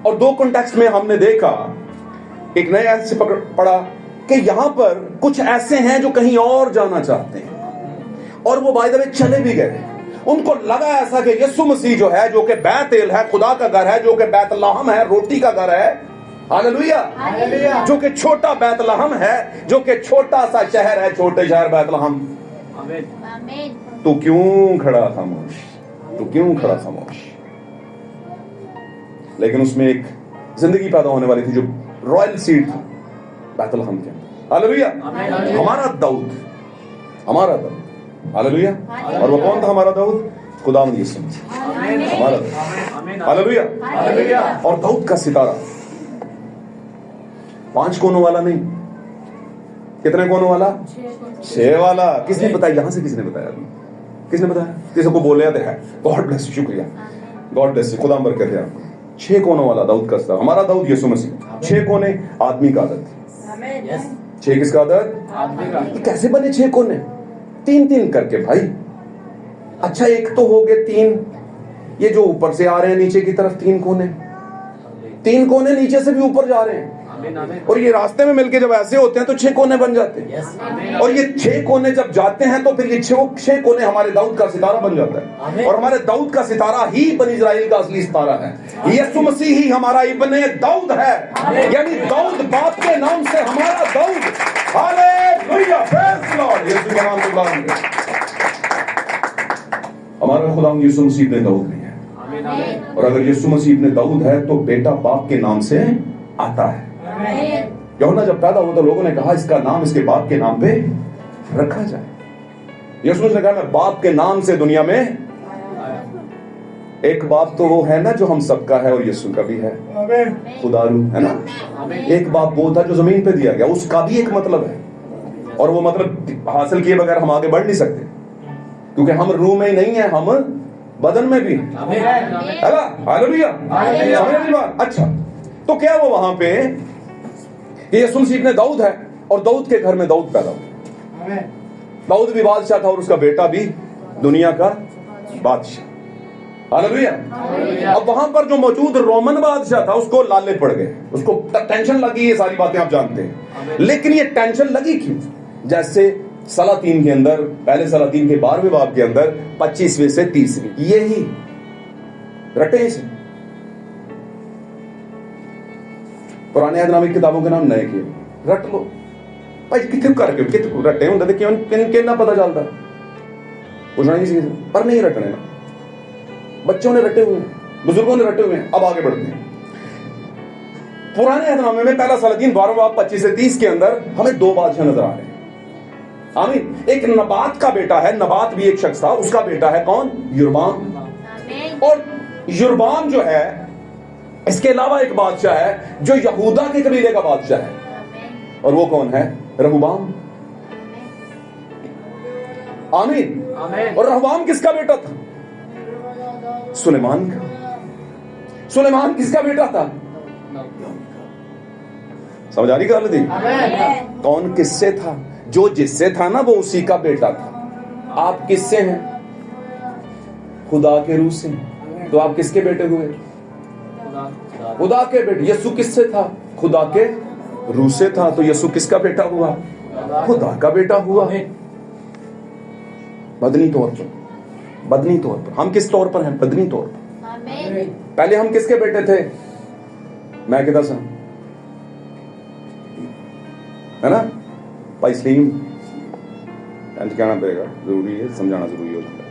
Speaker 4: और 2 कॉन्टेक्स्ट में हमने देखा, एक नया ऐसे पढ़ा कि यहां पर कुछ ऐसे हैं जो कहीं और जाना चाहते हैं और वो बाय द वे चले भी गए। उनको लगा ऐसा कि यीशु मसीह जो है, जो कि बैतएल है, खुदा का घर है, जो कि बैतलहम है, रोटी का घर है, हालेलुया, जो कि छोटा बैतलहम है, जो कि छोटा सा शहर है, छोटे शहर बैतलहम। तो क्यों खड़ा खामोश? तो क्यों खड़ा खामोश? लेकिन उसमें एक जिंदगी पैदा होने वाली थी जो रॉयल सीड था बैतलहम के। हालेलुया। हमारा दाऊद, हालेलुया। और वो कौन था हमारा दाऊद? खुदावंद यीशु मसीह, हमारा दाऊद। हालेलुया। और दाऊद का सितारा 5 कोनों वाला नहीं, कितने कोनों वाला? 6 वाला। किसने बताया? यहां से किसने बताया? किसने बताया? किसी को बोले थे? गॉड ब्लेस यू, शुक्रिया, गॉड ब्लेस यू, खुदा बरकत दे आपको। 6 कोनों वाला दाऊद का सितारा, हमारा दाऊद यीशु मसीह। 6 कोने आदमी का आदत थी। 6 किसका आदत? आदमी का। कैसे बने 6 कोने? 3-3 करके भाई। अच्छा, एक तो हो गए 3, ये जो ऊपर से आ रहे हैं नीचे की तरफ 3 कोने, 3 कोने नीचे से भी ऊपर जा रहे हैं, और ये रास्ते में मिलके जब ऐसे होते हैं तो 6 कोने बन जाते हैं। और ये 6 कोने जब जाते हैं तो फिर ये 6 कोने हमारे दाऊद का सितारा बन जाता है। और हमारे दाऊद का सितारा ही बनी इस्राएल का असली सितारा है। यीशु मसीह ही हमारा इब्ने दाऊद है, यानी दाऊद बाप के नाम से हमारा दाऊद। Hallelujah, praise the lord. यीशु का नाम बुलंद है। हमारा खुदा यीशु मसीह ने दाऊद नहीं है, और अगर यीशु मसीह ने दाऊद है तो बेटा बाप के नाम से आता है। यूहन्ना जब पैदा हुआ तो लोगों ने कहा इसका नाम इसके बाप के नाम पे रखा जाए। यीशु ने कहा मैं बाप के नाम से दुनिया में, एक बाप तो वो है ना जो हम सबका है और यीशु का भी है, खुदारू है ना। एक बाप वो था जो जमीन पे दिया गया, उसका भी एक मतलब है, और वो मतलब हासिल किए बगैर हम आगे बढ़ नहीं सकते, क्योंकि हम रूह में ही नहीं है, हम बदन में भी। हालेलुया। अच्छा, तो क्या वो वहां पे यीशु मसीह ने दाऊद है, और दाऊद के घर में दाऊद पैदा हुआ। दाऊद भी बादशाह था और उसका बेटा भी दुनिया का बादशाह। हालेलुया। अब वहां पर जो मौजूद रोमन बादशाह था उसको लाले पड़ गए, उसको टेंशन लगी। ये सारी बातें आप जानते हैं, लेकिन ये टेंशन लगी क्यों? जैसे सलातीन के अंदर, पहले सलातीन के 12वें बाब के अंदर 25वें से 30वें, यही रटे से पुराने अहदनामे किताबों के नाम नए किए, रट लो भाई। कितने करके कितने रटे होंगे क्यों किन ना पता चलता, पूछना नहीं सीखा, पर नहीं रटने ना। बच्चों ने रटे हुए, बुजुर्गों ने रटे हुए हैं। अब आगे बढ़ते हैं। पुराने अहदनामे में पहला सलातीन 12वां बाब 25 से 30 के अंदर हमें 2 बादशाह नजर आ रहे हैं। आमीन। एक नबात का बेटा है, नबात भी एक शख्स था, उसका बेटा है कौन? युरबाम। और युरबाम जो है, इसके अलावा एक बादशाह है जो यहूदा के कबीले का बादशाह है, और वो कौन है? रहबाम। आमीन। और रहबाम किसका बेटा था? सुलेमान का। सुलेमान किसका बेटा था? समझ आ रही गल थी? कौन किससे था? जो जिससे था ना वो उसी का बेटा था। आप किससे हैं? खुदा के रूह से। तो आप किसके बेटे हुए? खुदा के बेटे। यीशु किससे था? खुदा के रूह से था। तो यीशु किसका बेटा हुआ? खुदा का बेटा हुआ। बदनी तौर पर, बदनी तौर पर। हम किस तौर पर हैं? बदनी तौर पर। पहले हम किसके बेटे थे? मैं कहता सा, है ना भाई सलीम, कहना पड़ेगा, जरूरी है, समझाना जरूरी हो जाता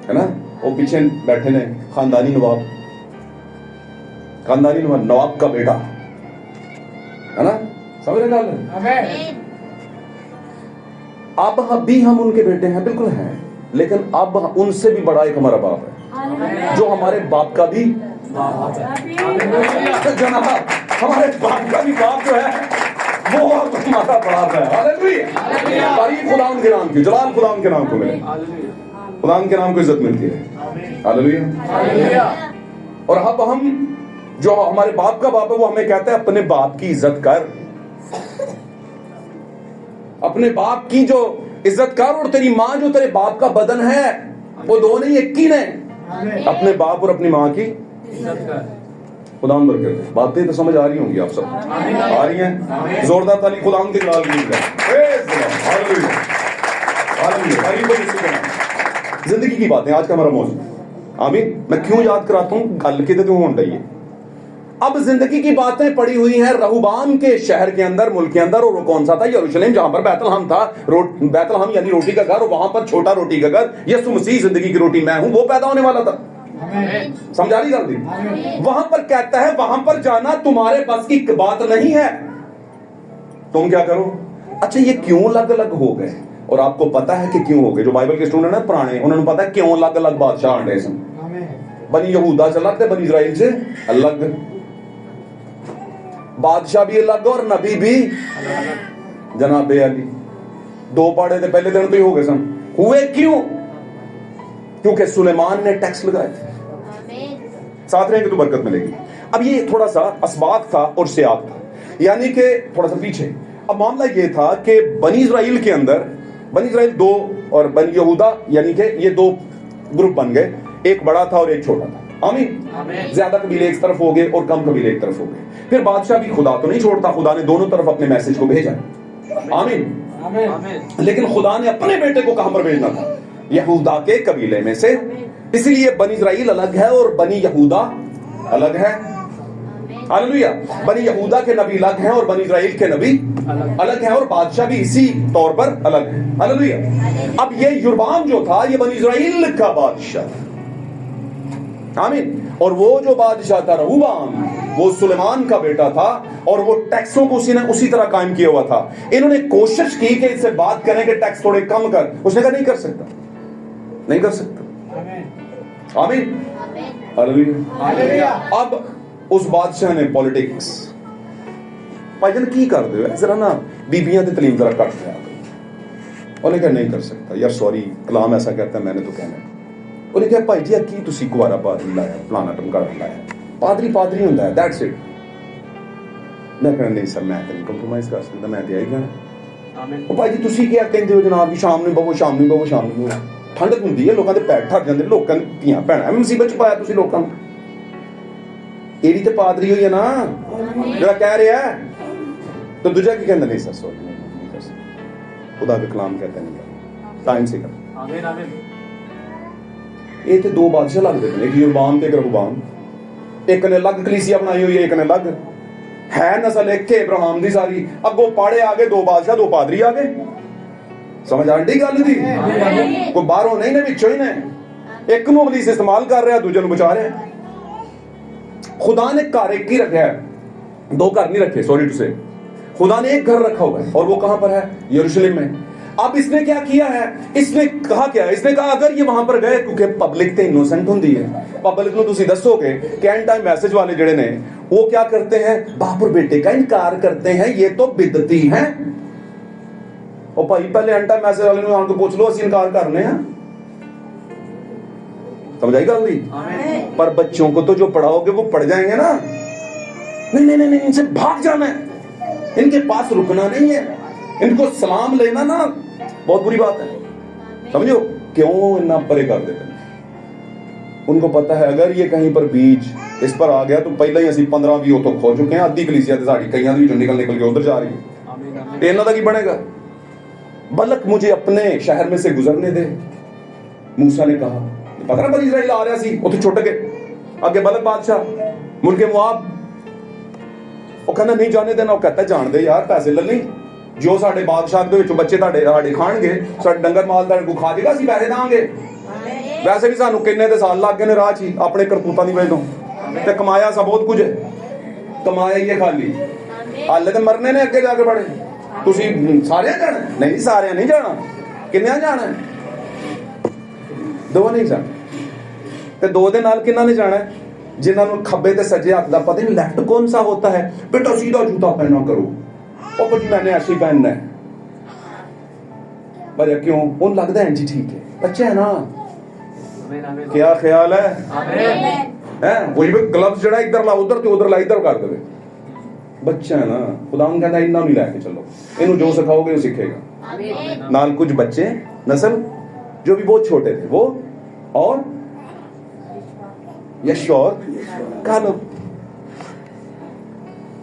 Speaker 4: है ना। वो पीछे बैठे ने खानदानी नवाब, खानदानी नवाब का बेटा, है ना। समझ रहे? अब भी हम उनके बेटे हैं, बिल्कुल हैं, लेकिन अब उनसे भी बड़ा एक हमारा बाप है जो हमारे बाप का भी जनाब, हमारे बाप का भी बाप जो है वो अब हमारा बाप है। हालेलुया, तारीफ खुदा के नाम की, जलाल खुदा के नाम को मिले, खुदा के नाम को इज्जत मिलती है। हालेलुया। और अब हम जो हमारे बाप का बाप है वो हमें कहता है अपने बाप की इज्जत कर, अपने बाप की जो इज्जत कर, और तेरी माँ जो तेरे बाप का बदन है वो दो नहीं एक ही ने, अपने बाप और अपनी माँ की इज्जत कर। खुदा बरकत, बातें तो समझ आ रही होंगी आप सब, आ रही हैं? जोरदार ताली खुदा के नाम की। Hallelujah, hallelujah. जिंदगी की बातें आज का हमारा मौजूद। आमीन। मैं क्यों याद कराता हूं, गल के तो होना चाहिए। अब जिंदगी की बातें पड़ी हुई हैं रहूबाम के शहर के अंदर, मुल्क के अंदर, और वो कौन सा था? यरूशलेम, जहां पर बैतलहम था। बैतलहम यानी रोटी का घर, और वहां पर छोटा रोटी का घर, यीशु मसीह जिंदगी की रोटी मैं हूं, वो पैदा होने वाला था। समझा रही गलती? वहां पर कहता है वहां पर जाना तुम्हारे बस की बात नहीं है, तुम क्या करो? अच्छा, ये क्यों अलग अलग हो गए? और आपको पता है कि क्यों हो गए? जो बाइबल के स्टूडेंट है पुराने, उन्होंने पता है क्यों अलग अलग बादशाह आंडे से। बनी यहूदा से अलग थे, बनी इजराइल से अलग, बादशाह भी अलग और नबी भी जनाबे अली। दो पाड़े थे पहले दिन तो ही हो गए सन। हुए क्यों? क्योंकि सुलेमान ने टैक्स लगाए थे। साथ रहेंगे तो बरकत मिलेगी। अब ये थोड़ा सा असबात था और सियाक था, यानी कि थोड़ा सा पीछे। अब मामला ये था कि बनी इजराइल के अंदर, बनी इजराइल दो और बनी यहूदा, यानी कि ये दो ग्रुप बन गए, एक बड़ा था और एक छोटा था। आमीन। ज्यादा कबीले एक तरफ हो गए और कम कबीले एक तरफ हो गए। फिर बादशाह भी खुदा तो नहीं छोड़ता, खुदा ने दोनों तरफ अपने मैसेज को भेजा। आमीन। लेकिन खुदा ने अपने बेटे को कहां पर भेजना था? यहूदा के कबीले में से। इसलिए बनी इजराइल अलग है और बनी यहूदा अलग है। हालेलुया। बनी यहूदा के नबी अलग हैं और बनी इजराइल के नबी अलग हैं, और बादशाह भी इसी तौर पर अलग है। हालेलुया। अब ये यरोबाम जो था ये बनी इजराइल का बादशाह, आमीन। और वो जो बादशाह था रहूबाम, वो सुलेमान का बेटा था, और वो टैक्सों को उसी तरह कायम किया हुआ था। इन्होंने कोशिश की कि इससे बात करें कि टैक्स थोड़े कम कर, उसने कहा नहीं कर सकता, नहीं कर सकता। आमीन। हालेलुया। अब उस बादशाह ने पॉलिटिक्स भाईजान की कर दे, जरा ना बीबियां की तलीम जरा कट दिया। उन्हें कहा नहीं कर सकता यार, सॉरी, कलाम ऐसा कहता है, मैंने तो कहना। उन्हें कहा भाई जी की तुसी कुवारा पादरी लाया, फलाना टमकाड़ा लाया, पादरी पादरी होंदा है, दैट्स इट। मैं कहना नहीं सर, मैं तो नहीं कंप्रोमाइज कर सकता, मैं तो यही कहना। आमीन। ओ भाई जी तुसी क्या कहते हो जनाब कि शाम ਨੂੰ ਬਵੋ, शाम ਨੂੰ ਬਵੋ, शाम ਨੂੰ ठंडक ਹੁੰਦੀ ਹੈ, ਲੋਕਾਂ ਦੇ ਪੈਰ ਠਰ ਜਾਂਦੇ, ਲੋਕਾਂ ਦੀ ਧੀਆਂ ਭੈਣਾਂ ਮੁਸੀਬਤ ਚ ਪਾਇਆ ਤੁਸੀਂ ਲੋਕਾਂ ਨੂੰ। ਇਹਦੀ ਤੇ ਪਾਦਰੀ ਹੋਈ ਹੈ ਨਾ ਜਿਹੜਾ ਕਹਿ ਰਿਹਾ ਹੈ, तो दूजा की कहना नहीं सर, सॉरी नहीं कर सकता, खुदा का कलाम कहता नहीं, टाइम से कर। आमीन आमीन। ये तो दो बादशाह लगते हैं, एक यरोबाम ते एक रहूबाम। एक ने अलग कलीसिया बनाई हुई है, एक ने अलग है। नस्ल एक के इब्राहिम दी सारी, अगो पाड़े आ गए, दो बादशाह दो पादरी आ गए। समझ आ रही गल दी? कोई बाहरों नहीं ने, विचों ही ने। एक नूं अबलीस इस्तेमाल कर रहा, दूजे नूं बचा रहा। खुदा ने घर एक ही रखा है, दो घर नहीं रखे, सॉरी टू से। खुदा ने एक घर रखा हुआ है, और वो कहां पर है? यरूशलेम में। अब इसने क्या किया है? इसने कहा क्या? इसने कहा अगर ये वहां पर गए, क्योंकि पब्लिक तो इनोसेंट होती है, पब्लिक ਨੂੰ ਤੁਸੀਂ ਦੱਸੋਗੇ कि एंड टाइम मैसेज वाले ਜਿਹੜੇ ਨੇ वो क्या करते हैं? बाप और बेटे का इनकार करते हैं, ये तो बिदती हैं। और भाई पहले एंड टाइम मैसेज वाले ਨੂੰ ਆਣ ਕੇ ਪੁੱਛ ਲਓ, ਅਸੀਂ ਇਨਕਾਰ ਕਰਨੇ ਆ। समझ आई गल नहीं? पर बच्चों को तो जो पढ़ाओगे वो पढ़ जाएंगे ना। नहीं नहीं नहीं, इनसे भाग जाना है, इनके पास रुकना नहीं है, इनको सलाम लेना ना बहुत बुरी बात है। समझो क्यों इतना परे कर देते हैं? उनको पता है अगर ये कहीं पर बीज इस पर आ गया तो पहले ही असं 15-20 तो खो चुके हैं। अद्धी कलीसिया साड़ी कई निकल निकल के उधर जा रही है, तो इन्हों का की बनेगा? बलक मुझे अपने शहर में से गुजरने दे, मूसा ने कहा। पता ना बनी इजराइल आ रहा सी, उत्थे छुट के अगे बलक बादशाह मुल्के मुआब, वो कहना नहीं जाने देना। वो कहता जान दे यार, पैसे ले ली जो साडे बादशाह दे विचों बच्चे साडे खाणगे, साडे डंगर माल तुहाडे को खा देगा, असीं पैसे देंगे। वैसे भी सानू किन्ने दे साल लग गए ने राह च ही अपने करतूतां दी वजह तों, ते कमाया सा बहुत कुछ, कमाया ही है खाली, हाले ते मरने ने अगे जाके बड़े। ਤੁਸੀਂ ਸਾਰਿਆਂ ਜਾਣਾ? ਨਹੀਂ, ਸਾਰਿਆਂ ਨਹੀਂ ਜਾਣਾ। ਕਿੰਨਿਆਂ ਜਾਣਾ? ਦੋ ਨਹੀਂ ਜਾਣਾ। ਤੇ ਦੋ ਦੇ ਨਾਲ ਕਿੰਨਾ ਨੇ ਜਾਣਾ? जिन्होंने खब्बे ते सज्जे हाथ का पता नहीं लेफ्ट कौन सा होता है। बेटा सीधा जूता पहना करो। और कुछ मैंने ऐसे पहनना है। भैया क्यों? उन लगता है जी ठीक है, बच्चा है ना। क्या ख्याल है? हैं वही पे ग्लव्स जड़ा इधर ला उधर ते उधर ला इधर कर दे। बच्चा है ना, खुदा कहता है इन्ना नहीं लैके चलो, इन्हू जो सिखाओगे वो सीखेगा। नाल कुछ बच्चे नस्ल जो भी बहुत छोटे थे वो और यशोर कालब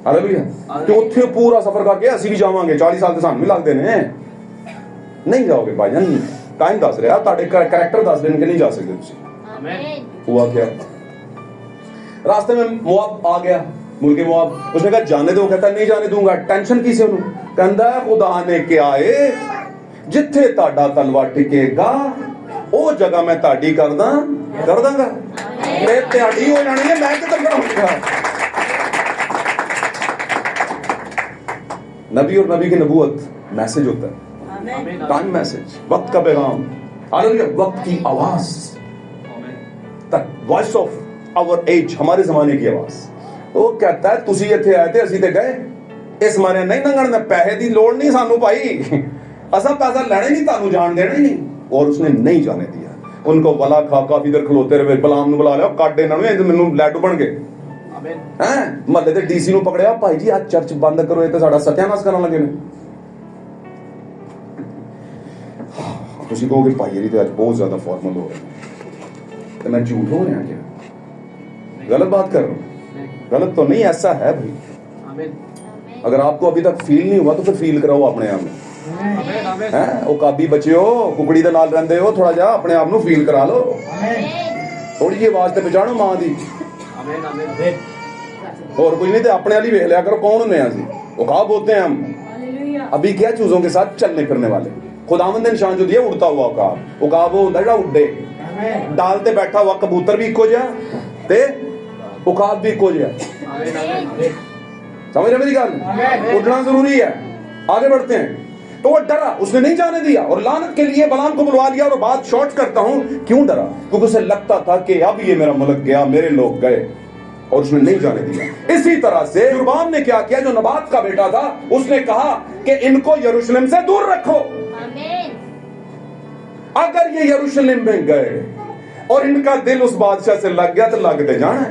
Speaker 4: हालेलुया ते उत्थे पूरा सफर करके ਅਸੀਂ ਵੀ ਜਾਵਾਂਗੇ 40 ਸਾਲ ਤੇ ਸਾਨੂੰ ਵੀ ਲੱਗਦੇ ਨੇ नहीं जाओगे भाईजान। टाइम दस रहा ਤੁਹਾਡੇ कैरेक्टर दस दिन के नहीं जा सकते ਤੁਸੀਂ। आमीन। हुआ क्या? रास्ते में मोआब आ गया, मुल्के मोआब। उसने कहा जाने दो, कहता नहीं जाने दूंगा। टेंशन की से ਉਹਨੂੰ ਕਹਿੰਦਾ खुदा ने क्या है जिथे ਤੁਹਾਡਾ ਤਲਵਾ ਟਿਕੇਗਾ ਉਹ ਜਗ੍ਹਾ ਮੈਂ ਤੁਹਾਡੀ ਕਰ ਦਾਂਗਾ। मैं त्याड़ी हो जानी है, मैं किधर करूंगा? नबी और नबी की नबूवत मैसेज होता है, टाइम मैसेज, वक्त का पैगाम। हालेलुया। वक्त की आवाज, the voice of our age, हमारे जमाने की आवाज। वो कहता है तुसी इत्थे आए थे असी ते गए, इस मारे नहीं लंघण दा। पैसे दी लोड़ नहीं सानू भाई, असा पैसा लेना ही नहीं, तानू जान देना ही नहीं। और उसने नहीं जाने दिया। उनको वला खा काफी देर खलोते रहे, बलाम नु बुला लिया, काट इन्हां नु, इंज मैनू लैडू बन गए। आमीन। हैं महल्ले दे डीसी नु पकड़िया, भाई जी आज चर्च बंद करो, ये तो साडा सत्यानाश करन लगे ने। तुसी कहोगे भाई ये तो आज बहुत ज्यादा फॉर्मल हो रहा है, तो मैं झूठ हो रहा क्या? गलत बात कर रहा हूं? गलत तो नहीं, ऐसा है भाई। आमीन। अगर आपको अभी तक फील नहीं हुआ तो फिर फील कराओ अपने आप में। ਉਹ ਕਾਬੀ ਬੱਚਿਓ, ਕੁਕੜੀ ਦੇ ਨਾਲ ਰਹਿੰਦੇ ਹੋ, ਥੋੜਾ ਜਿਹਾ ਆਪਣੇ ਆਪ ਨੂੰ ਫੀਲ ਕਰਾ ਲਓ। ਥੋੜੀ ਜਿਹੀ ਆਵਾਜ਼ ਤੇ ਪਛਾਣੋ ਮਾਂ ਦੀ। ਆਮੀਨ ਆਮੀਨ। और कुछ नहीं, तो अपने वाली वेख लिया करो कौन होने हैं। औकाब होते हैं हम अभी क्या चीजों के साथ चलने फिरने वाले। खुदावंद ने निशान जो दिया उड़ता हुआ औकाब। औकाब वो होता है उड़े, डाल ते बैठा हुआ कबूतर भी इको जिहा ते औकाब भी इको जिहा। समझ रहे मेरी गल? उड़ना जरूरी है। आगे बढ़ते हैं। तो वो डरा, उसने नहीं जाने दिया और लानत के लिए बलाम को बुलवा लिया। और बात शॉर्ट करता हूं, क्यों डरा? क्योंकि उसे लगता था कि अब ये मेरा मुल्क गया, मेरे लोग गए, और उसने नहीं जाने दिया। इसी तरह से युरबाम ने क्या किया? जो नबात का बेटा था, उसने कहा कि इनको यरूशलेम से दूर रखो। अगर ये यरूशलेम में गए और इनका दिल उस बादशाह से लग गया तो लगते जाना है,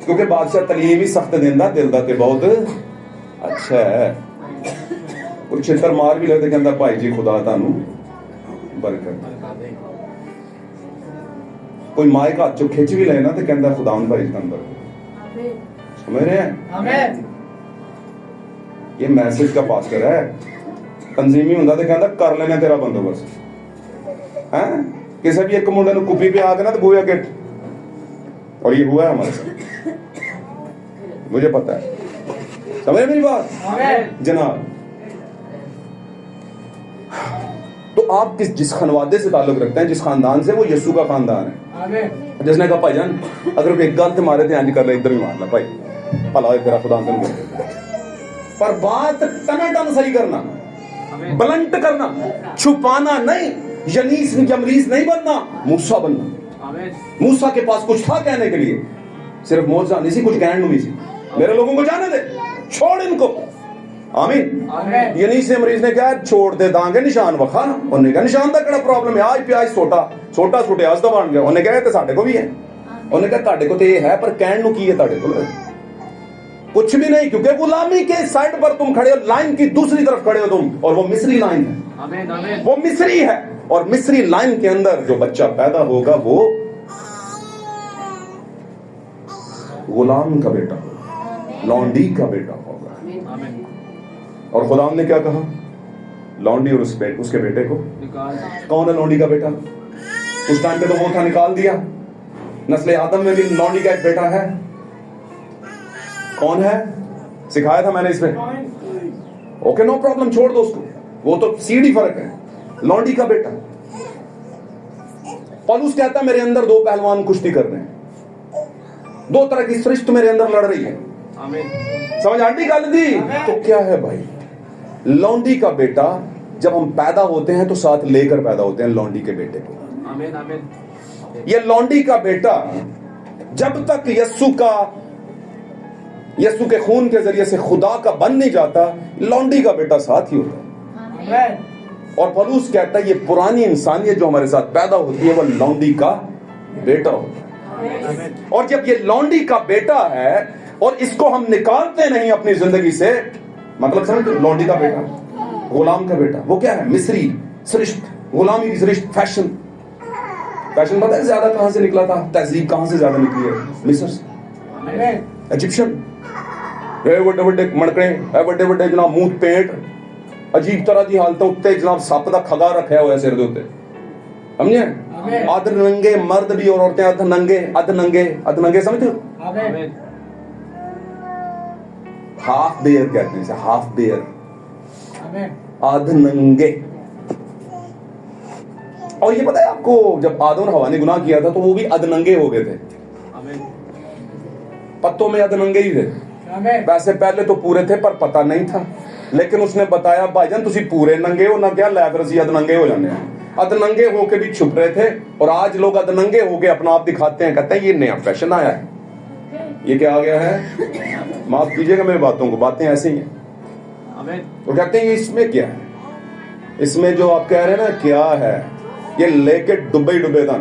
Speaker 4: क्योंकि बादशाह तलीम ही सख्त देंदा, दिल दा ते बहुत अच्छा है। कोई छितर मार भी लगते, कहता भाई जी खुदा तानू बरकत। कोई माए का हाथ चो खिंच भी लेना तो कहता खुदा भाई तंदर। समझ रहे हैं? आमीन। ये मैसेज का पास्टर है। तंजीमी हुंदा तो कहता कर लेना तेरा बंदोबस्त है। किसी भी एक मुंडे कुपी पे आके ना तो बोया गेट, और ये हुआ है हमारे साथ, मुझे पता है। समझ मेरी बात जनाब? तो आप जिस खनवादे से ताल्लुक रखते हैं, जिस खानदान से, वो यीशु का खानदान है। जिसने कहा भाईजान अगर कोई एक गल ते मारे थे इंज कर ले, इधर भी मार ला भाई, भला होए तेरा खुदा अंदर में। पर बात टनाटन सही करना, ब्लंट करना, छुपाना नहीं, यनीस यमरीस नहीं बनना, मूसा बनना। मूसा के पास कुछ था कहने के लिए, सिर्फ मौजूदा नहीं सी, कुछ कहने नहीं सी। मेरे लोगों को जाने दे, छोड़ इनको। आमीन। यनीस यमरीस ने क्या छोड़ दे दांगे निशान वखा। उन्हें क्या निशान दा कड़ा प्रॉब्लम है? आज प्याज छोटा छोटे आज दा बन गया। उन्हें क्या ते साडे को भी है। उन्हें क्या ताडे को ते ये है, पर कहण नु की है ताडे को? कुछ भी नहीं, क्योंकि गुलामी के साइड पर तुम खड़े हो, लाइन की दूसरी तरफ खड़े हो तुम, और वो मिस्री लाइन है। आमीन आमीन। वो मिस्री है, और मिस्री लाइन के अंदर जो बच्चा पैदा होगा वो गुलाम का बेटा होगा, लौंडी का बेटा होगा। और खुदा ने क्या कहा? लौंडी और उसके बेटे को कौन है लौंडी का बेटा? उस टाइम पे तो वो था, निकाल दिया। नस्ल आदम में भी लौंडी का एक बेटा है। कौन है? सिखाया था मैंने इसमें। ओके नो प्रॉब्लम, छोड़ दो उसको, वो तो सीधी फर्क है। लौंडी का बेटा। पौलुस कहता है मेरे अंदर दो पहलवान कुश्ती कर रहे हैं, दो तरह की सृष्टि मेरे अंदर लड़ रही है। आमीन। समझ आंटी गल दी? तो क्या है भाई? लौंडी का बेटा, जब हम पैदा होते हैं तो साथ लेकर पैदा होते हैं लौंडी के बेटे को।
Speaker 1: आमीन आमीन।
Speaker 4: ये लौंडी का बेटा जब तक यस्सु के खून के जरिए से खुदा का बन नहीं जाता, लौंडी का बेटा साथ ही होता है। और पौलुस कहता है ये पुरानी इंसानियत जो हमारे साथ पैदा होती है वो लौंडी का बेटा होता है। और जब ये लौंडी का बेटा है और इसको हम निकालते नहीं अपनी जिंदगी से, मतलब समझ, लौंडी का बेटा, गुलाम का बेटा, वो क्या है? मिस्री सृष्ट, गुलामी की सृष्ट, फैशन पता है ज्यादा कहां से निकला था? तहजीब कहां से ज्यादा निकली है? मिस्र से, इजिप्शियन। बड़े बड़े मणकड़े, बड़े बड़े जनाब मूंह पेट, अजीब तरह की हालत, उत्ते जनाब सप का खगा रखा हुआ सिर के उत्ते, समझे? अध नंगे मर्द भी और औरतें अध नंगे समझते हो? हाफ बेयर कहते हैं इसे, हाफ बेयर, अध नंगे। और ये पता है आपको, जब आदम और हवा ने गुनाह किया था तो वो भी अधनंगे हो गए थे, पत्तों में अधनंगे ही थे। वैसे पहले तो पूरे थे पर पता नहीं था, लेकिन उसने बताया भाईजान तुसी पूरे नंगे हो ना, क्या लै फिर असी अधनंगे हो जाने हैं। अधनंगे होके भी छुप रहे थे, और आज लोग अधनंगे होके अपना आप दिखाते हैं, कहते हैं ये नया फैशन आया है। ये क्या आ गया है? माफ कीजिएगा मेरी बातों को, बातें ऐसी ही हैं। वो कहते हैं ये इसमें क्या है, इसमें जो आप कह रहे हैं ना क्या है, ये लेके डुबे ही डुबेगा,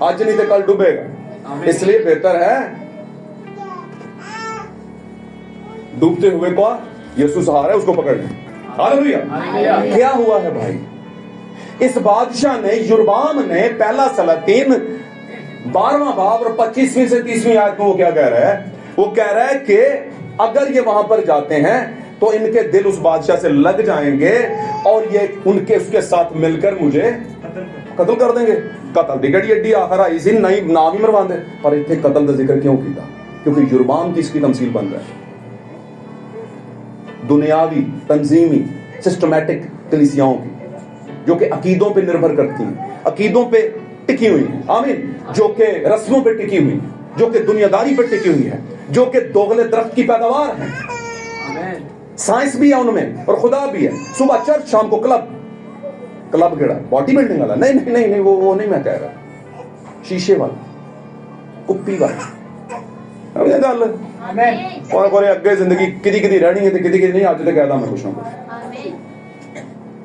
Speaker 4: आज नहीं तो कल डूबेगा। इसलिए बेहतर है डूबते हुए को यीशु सहारा है, उसको पकड़ लें। हालेलुया। क्या हुआ है भाई? इस बादशाह ने, युरबाम ने, पहला सलातीन 12वां बाब और 25वीं से 30वीं आयत में वो क्या कह रहा है? वो कह रहा है कि अगर ये वहां पर जाते हैं तो इनके दिल उस बादशाह से लग जाएंगे और ये उनके उसके साथ मिलकर मुझे कत्ल कर देंगे। कत्ल टिकट एडी आखिर आई सी, नहीं ना भी मरवा दे, पर इतने कत्ल का जिक्र क्यों किया? क्योंकि युरबाम की इसकी तमसील बन रहा है, दुनियावी तंजीमी सिस्टमैटिक कलीसियाओं की, जो कि अकीदों पे निर्भर करती हैं, अकीदों पे टिकी हुई है, आमीन, जो कि रस्मों पे टिकी हुई है, जो कि दुनियादारी पे टिकी हुई है, जो कि दोगले दरख्त की पैदावार है। साइंस भी है उनमें और खुदा भी है। सुबह चर्च, शाम को क्लब केड़ा बॉडी बिल्डिंग वाला, नहीं नहीं नहीं नहीं, वो नहीं मैं कह रहा, शीशे वाला, कुप्पी वाला, गल और अगे जिंदगी किदी किदी रहनी है, किदी किदी नहीं। अज तो कहता मैं कुछ ना कुछ,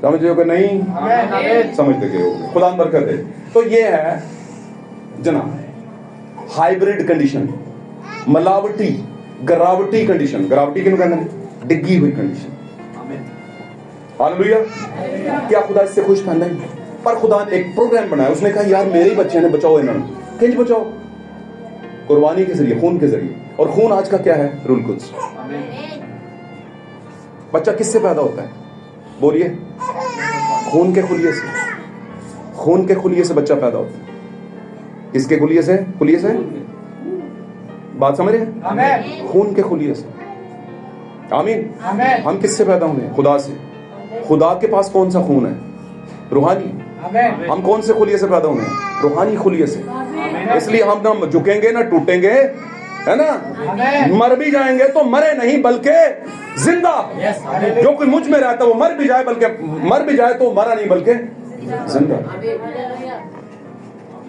Speaker 4: समझते हो कि नहीं? समझते के हो, खुदा बरकत दे। तो ये है जनाब हाइब्रिड कंडीशन, मिलावटी गिरावटी कंडीशन। गिरावटी किन्हों कहते हैं? डिग्गी हुई कंडीशन। हालेलुया। क्या खुदा इससे खुश था? नहीं, पर खुदा ने एक प्रोग्राम बनाया, उसने कहा यार मेरे बच्चे ने बचाओ, इन्होंने किंज बचाओ? कुर्बानी के जरिए, खून के जरिए। और खून आज का क्या है? Rule Quds. बच्चा किससे पैदा होता है? बोलिए, खून के खुलिये से। खून के खुलिये से बच्चा पैदा होता है। किसके खुलिये से? खुलिये से, बात समझ रहे? खून के खुलिये से, आमीन। हम किससे पैदा हुए? खुदा से। खुदा के पास कौन सा खून है? रूहानी। हम कौन से खुलिये से पैदा हुए? रूहानी खुलिये से। इसलिए हम ना झुकेंगे ना टूटेंगे, है ना? मर भी जाएंगे तो मरे नहीं बल्कि जिंदा। जो कोई मुझ में रहता है वो मर भी जाए तो मरा नहीं बल्कि जिंदा।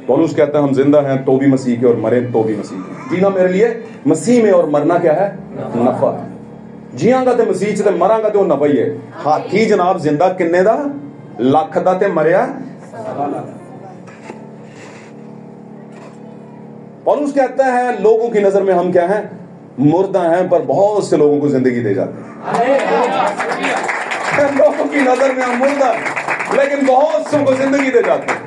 Speaker 4: पौलुस कहता है हम जिंदा हैं तो भी मसीह के और मरे तो भी मसीह के। जीना मेरे लिए मसीह में और मरना क्या है? नफा है। जियांगा ते मसीह च ते मरांगा ते वो नफा ही है। हाथी जनाब जिंदा किन्ने दा? लख दा ते मरिया। पौलुस कहता है लोगों की नजर में हम क्या हैं? मुर्दा हैं, पर बहुत से लोगों को जिंदगी दे जाते हैं। लोगों की नजर में हम मुर्दा हैं, लेकिन बहुत से को जिंदगी दे जाते हैं।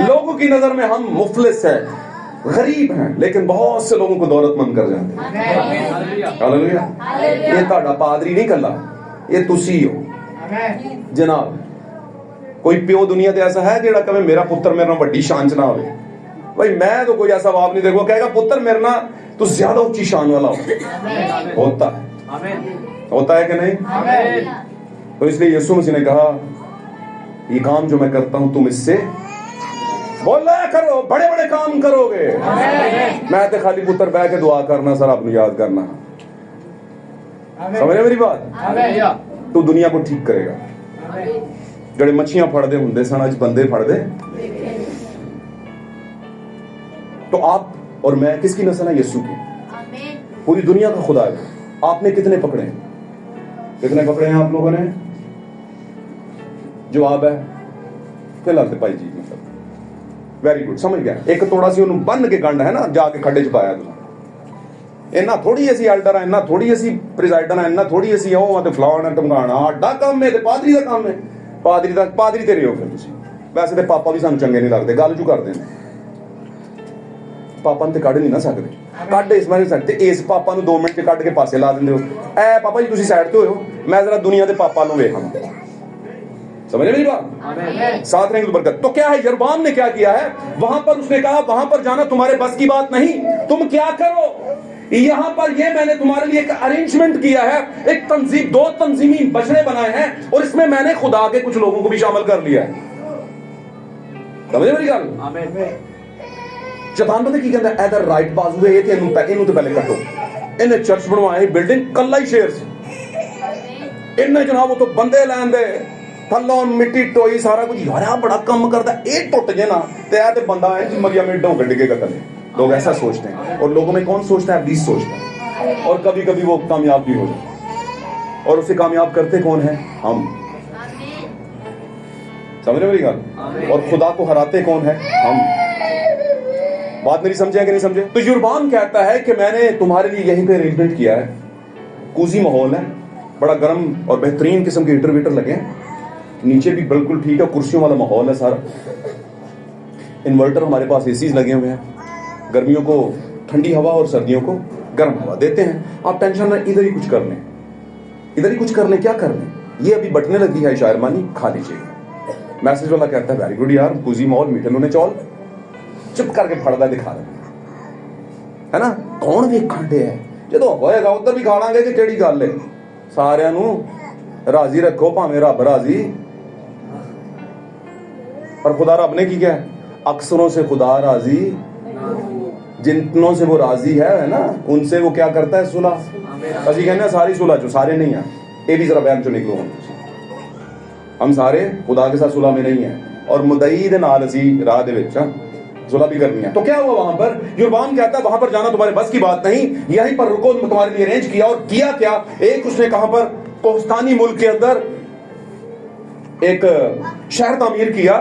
Speaker 4: लोगों की नजर में हम मुफलिस हैं, गरीब हैं, लेकिन बहुत से लोगों को दौलतमंद कर जाते हैं। हालेलुया। ये ताड़ा पादरी नहीं कला, ये तुसी हो जनाब। कोई प्यो दुनिया ते ऐसा है जेड़ा कहे मेरा पुत्र मेरे नाल वड्डी शान च ना होवे? भाई मैं तो कोई ऐसा बाप नहीं देखो कहेगा पुत्र मेरे ना तो ज्यादा ऊंची शान वाला होता है कि नहीं? तो इसलिए यीशु मसीह ने कहा ये काम जो मैं करता हूं तुम इससे बोला करो, बड़े बड़े काम करोगे। मैं तो खाली पुत्र बह के दुआ करना, सर आपने याद करना। समझ रहे मेरी बात? तू दुनिया को ठीक करेगा। जड़े मच्छियां फड़दे हुंदे सन अज बंदे फड़दे। तो आप और मैं किसकी नस्ल है? यीशु की। पूरी दुनिया का खुदा है। आपने कितने पकड़े हैं? कितने पकड़े हैं आप लोगों ने? जवाब है फिलहाल तो भाई जी मतलब वेरी गुड, समझ गया। एक थोड़ा सी उन्होंने बन के गंड है ना, जाके खड्डे च पाया तुम। इन्ना थोड़ी असी एल्डर है, इन्ना थोड़ी असी प्रेसिडेंट है, इन्ना थोड़ी असी ओ ते फलाना टमकाना। आडा काम है ते पादरी दा काम है। पादरी ते रहो फिर तुसी। वैसे ते पापा भी सानू चंगे नहीं लगते, गल जू करदे ने। पापा ते कढ नहीं ना सकदे, कढ इस बारे सकते। इस पापा नू 2 मिनट च कढ के पासे ला दिंदे हो। ए पापा जी तुसी साइड ते होयो, मैं जरा दुनिया दे पापा नू वेखां। समझ मेरी बात? साथ रहेंगे तो बरकत। तो क्या है, यरबाम ने क्या किया है? वहां पर उसने कहा वहां पर जाना तुम्हारे बस की बात नहीं, तुम क्या करो यहां पर, ये मैंने तुम्हारे लिए एक अरेंजमेंट किया है, एक तंजीम, 2 तंजीमी बछड़े बनाए हैं और इसमें मैंने खुदा के कुछ लोगों को भी शामिल कर लिया है। समझे मेरी गल? शैतान पता की कहता है, इधर राइट बाजू है, ये इन्हों तो पहले कटो। इन्हें चर्च बनवाए बिल्डिंग कल्ला ही शेर से। इन्हें जनाब वो तो बंदे लैन दे थल्लों मिट्टी टोई सारा कुछ, यार बड़ा कम करता है। एक टुट जाए ना तो बंदा है जी मरिया में डो गड्ढे के कतल। लोग ऐसा सोचते हैं और लोगों में कौन सोचता है? 20 सोचता है। और कभी कभी वो कामयाब भी हो जाए। और उसे कामयाब करते कौन है? हम। समझ रहे मेरी बात? और खुदा को हराते कौन है? हम। बात मेरी समझे कि नहीं समझे? तो युरबान कहता है कि मैंने तुम्हारे लिए यहीं पे अरेंजमेंट किया है। कूजी माहौल है, बड़ा गर्म और बेहतरीन किस्म के हीटर वीटर लगे हैं, नीचे भी बिल्कुल ठीक है, कुर्सियों वाला माहौल है सारा। इन्वर्टर हमारे पास, एसीज लगे हुए हैं, गर्मियों को ठंडी हवा और सर्दियों को गर्म हवा देते हैं। आप टेंशन ना, इधर ही कुछ कर लें, इधर ही कुछ कर लें। क्या कर लें? ये अभी बटने लगी है शायरमानी, खा लीजिए। मैसेज वाला कहता है वेरी गुड यार, कूजी माहौल, मीठे लोने चौल, चुप करके फड़दा दिखा रहे है ना। कौन भी खांडे है जो होएगा उधर भी खा लांगे कि केड़ी गल है। सारिਆਂ ਨੂੰ राजी रखो भावें रब राजी। पर खुदा रब ने की क्या है? अक्सरों से खुदा राजी, जितनों से वो राजी है ना, उनसे वो क्या करता है? सुलह। असी कहने सारी सुलह चो, सारे नहीं है, ये भी जरा बयान चो निकलो। हम सारे खुदा के साथ सुलह में नहीं है और मुदई दे नाल असी राह दे विच सुलह भी करनी है। तो क्या हुआ वहां पर? युरबाम कहता है वहां पर जाना तुम्हारे बस की बात नहीं, यहीं पर रुको, तुम्हारे लिए अरेंज किया। और किया क्या? एक उसने कहां पर? कोहस्तानी मुल्क के अंदर एक शहर तामीर किया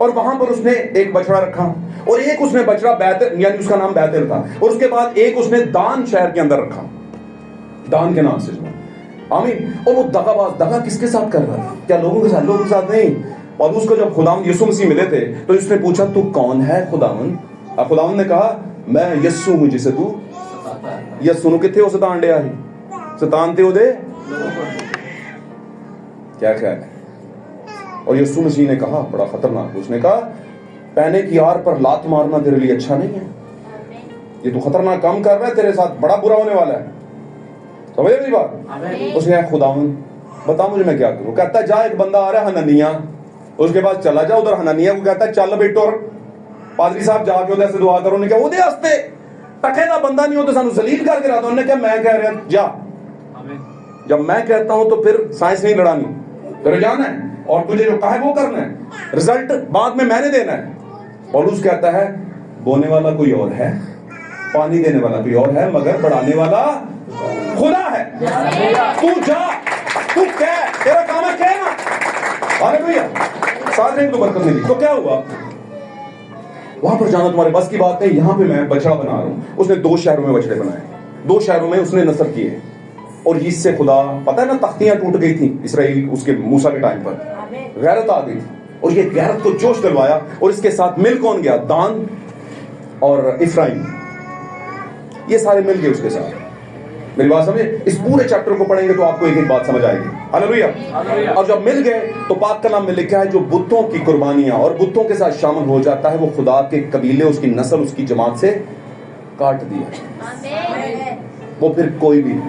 Speaker 4: और वहां पर उसने एक बछड़ा रखा और एक उसने बछड़ा बैतल, यानी उसका नाम बैतल था, और उसके बाद एक उसने दान शहर के अंदर रखा, दान के नाम से। आमीन। और वो दगा किसके साथ कर रहा था? क्या लोगों के साथ? लोगों के साथ नहीं। और उसको जब खुदावंद यीशु मसीह मिले थे तो उसने पूछा तू कौन है खुदावंद? अब खुदावंद ने कहा मैं यीशु हूं जिसे तू यीशु नु किथे हो शैतान डया ही, शैतान ते ओदे क्या ख्याल है? और यीशु मसीह ने कहा बड़ा खतरनाक, उसने कहा पहने की यार पर लात मारना तेरे लिए अच्छा नहीं है, ये तू खतरनाक काम कर रहा है, तेरे साथ बड़ा बुरा होने वाला है। समझे मेरी बात? उसने कहा खुदावंद बता मुझे मैं क्या करूं। कहता है जा एक बंदा आ रहा है हननिया, उसके पास चला जा, उधर हननिया को कहता है चल बेटो पादरी साहब जाके उधर से दुआ करो। उन्हें क्या उदे हस्ते टके का बंदा नहीं हो तो सानू जलील करके रहा था। उन्होंने क्या मैं कह रहा जा, जब मैं कहता हूं तो फिर साइंस नहीं लड़ानी, तेरे जाना है और तुझे जो कहा है वो करना है, रिजल्ट बाद में मैंने देना है। पौलुस कहता है बोने वाला कोई और है, पानी देने वाला कोई और है, मगर बढ़ाने वाला खुदा है। तू जा, तू कह, तेरा काम है कहना। अरे भैया साथ में तो बरकत नहीं। तो क्या हुआ? वहां पर जाना तुम्हारे बस की बात है, यहां पे मैं बछड़ा बना रहा हूं। उसने 2 शहरों में बछड़े बनाए, 2 शहरों में उसने नसर किए और इससे खुदा, पता है ना, तख्तियां टूट गई थी इसराइल उसके मूसा के टाइम पर, गैरत आ गई थी और ये गैरत को जोश दिलवाया। और इसके साथ मिल कौन गया? दान और इफ्राइम, ये सारे मिल गए उसके साथ। मेरी बात समझे? इस पूरे चैप्टर को पढ़ेंगे तो आपको एक एक बात समझ आएगी। हालेलुया। और जब मिल गए तो पाक कलाम में लिखा है जो बुतों की कुर्बानियां और बुतों के साथ शामिल हो जाता है वो खुदा के कबीले, उसकी नस्ल, उसकी जमात से काट दिया। वो फिर कोई भी,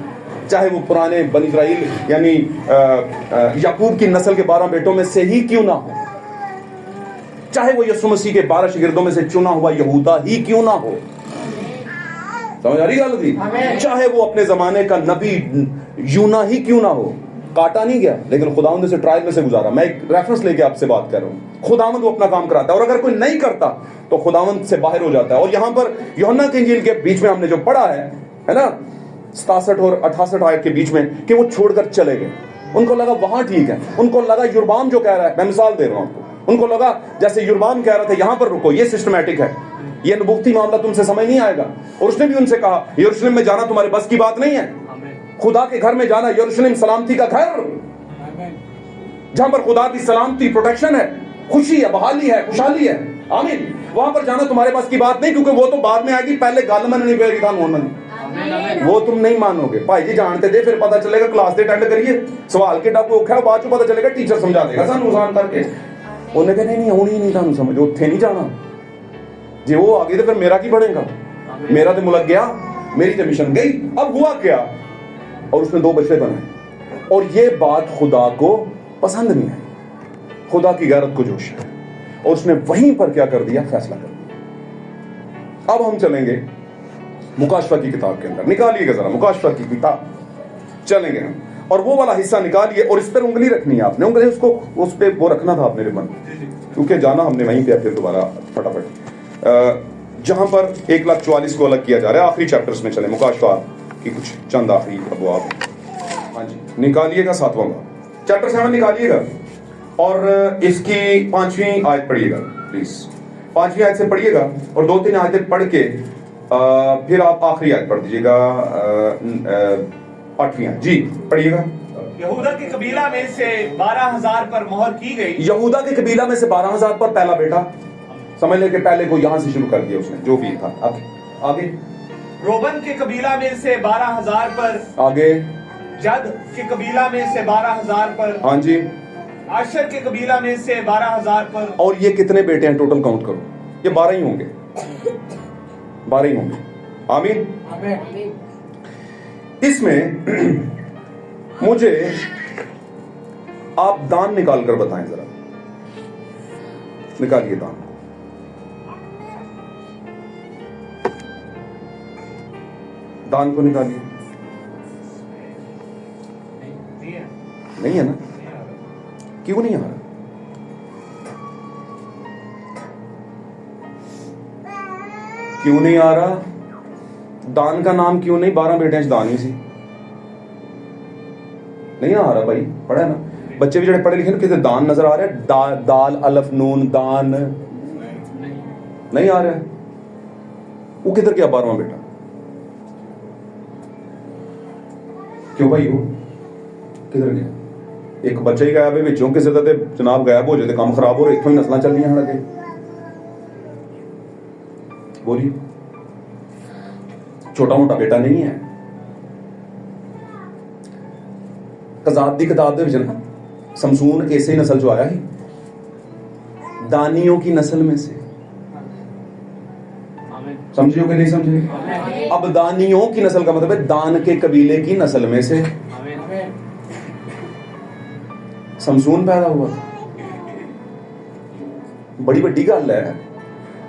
Speaker 4: चाहे वो पुराने बनी इस्राइल यानी याकूब की नस्ल के 12 बेटों में से ही क्यों ना हो, चाहे वो यीशु मसीह के 12 शागिर्दों में से चुना हुआ यहूदा ही क्यों ना हो। समझ आ रही गल थी? चाहे वो अपने जमाने का नबी यूना ही क्यों ना हो, काटा नहीं गया, लेकिन खुदावंद से ट्रायल में से गुजारा। मैं एक रेफरेंस लेके आपसे बात कर रहा हूँ। खुदावंद वो अपना काम कराता है, और अगर कोई नहीं करता तो खुदावंद से बाहर हो जाता है। और यहाँ पर यूहन्ना की इंजील के बीच में हमने जो पढ़ा है ना, 67 और 68 आयत के बीच में, कि वो छोड़कर चले गए। उनको लगा वहां ठीक है, उनको लगा युरबाम जो कह रहा है, मैं मिसाल दे रहा हूं आपको, उनको लगा जैसे युरबाम कह रहा था यहां पर रुको, ये सिस्टमैटिक है, ये नबूवती मामला तुमसे समझ नहीं आएगा। और उसने भी उनसे कहा यरूशलेम में जाना तुम्हारे बस की बात नहीं है, खुदा के घर में जाना, यरूशलेम सलामती का घर, जहां पर खुदा की सलामती, प्रोटेक्शन है, खुशी है, बहाली है, खुशहाली है, आमीन, वहां पर जाना तुम्हारे बस की बात नहीं, क्योंकि वो तो बाद में आएगी, पहले गल मन नहीं पेगी था मोहन, वो तुम नहीं मानोगे। भाई जी जानते दे, फिर पता चलेगा क्लास दे अटेंड करिए, सवाल के डब औखा है, बाद पता चलेगा टीचर समझा देगा सानू आसान करके। उन्हें कहा नहीं आनी नहीं, थानू समझ, उत्थे नहीं जाना, जे वो आ गई तो फिर मेरा की बनेगा, मेरा तो मुलक गया, मेरी तो मिशन गई। अब हुआ क्या, और उसने 2 बच्चे बनाए, और ये बात खुदा को पसंद नहीं आई, खुदा की गैरत को जोश है, और उसने वहीं पर क्या कर दिया, फैसला कर दिया। अब हम चलेंगे मुकाशफा की किताब के अंदर, निकालिएगा जरा मुकाशफा की किताब, चलेंगे हम, और वो वाला हिस्सा निकालिए, और इस पर उंगली रखनी है आपने, उंगली उसको उस पे वो रखना था अपने मन, क्योंकि जाना हमने वहीं पे, फिर दोबारा फटाफट जहां पर 1,44,000 को अलग किया जा रहा है। आखिरी चैप्टर्स में चले, मुकाशफा की कुछ चंद आखिरी अबवाब, हाँ जी, निकालिएगा 7वां बाब, चैप्टर 7 निकालिएगा, और इसकी 5वीं आयत पढ़िएगा प्लीज, 5वीं आयत से पढ़िएगा, और 2-3 आयतें पढ़ के फिर आप आखिरी आयत पढ़ दीजिएगा, 8वीं आयत जी पढ़िएगा।
Speaker 3: यहूदा के कबीला में से 12,000 पर मोहर की गई।
Speaker 4: यहूदा के कबीला में से 12,000 पर पहला बेटा, समझ ले कि पहले को यहां से शुरू कर दिया उसने, जो भी था। आगे
Speaker 3: रोबन के कबीला में से 12,000 पर,
Speaker 4: आगे
Speaker 3: जद के कबीला में से 12,000 पर,
Speaker 4: हाँ जी,
Speaker 3: आशर के कबीला में से 12,000 पर।
Speaker 4: और ये कितने बेटे हैं टोटल, काउंट करो, ये 12 ही होंगे, 12 ही होंगे, आमीन। इसमें मुझे आप दान निकाल कर बताएं जरा, निकालिए दान, दान को निकालिए, नहीं है ना, क्यों नहीं आ रहा, क्यों नहीं आ रहा, दान का नाम क्यों नहीं, 12 बेटे हैं दान ही सी, नहीं आ रहा भाई, पढ़ा है ना, बच्चे भी जड़े पढ़े लिखे कितने दान नजर आ रहे हैं, दाल अलफ नून दान नहीं आ रहा है, वो किधर गया 12वां बेटा, क्यों भाई वो किधर गया, एक बच्चा ही गायब है विचों, किसी दा ते जनाब गायब हो जाए तो काम खराब हो रहा, इतों ही नस्लां चलनियां हैं अगे, बोलिए, छोटा मोटा बेटा नहीं है। कज़ात दी किताब दे विच ना समसून ऐसे नस्ल जो आया ही दानियों की नस्ल में से, समझियो कि नहीं समझे, अब दानियों की नस्ल का मतलब है दान के कबीले की नस्ल में से समसून पैदा हुआ, बड़ी बड़ी गल है,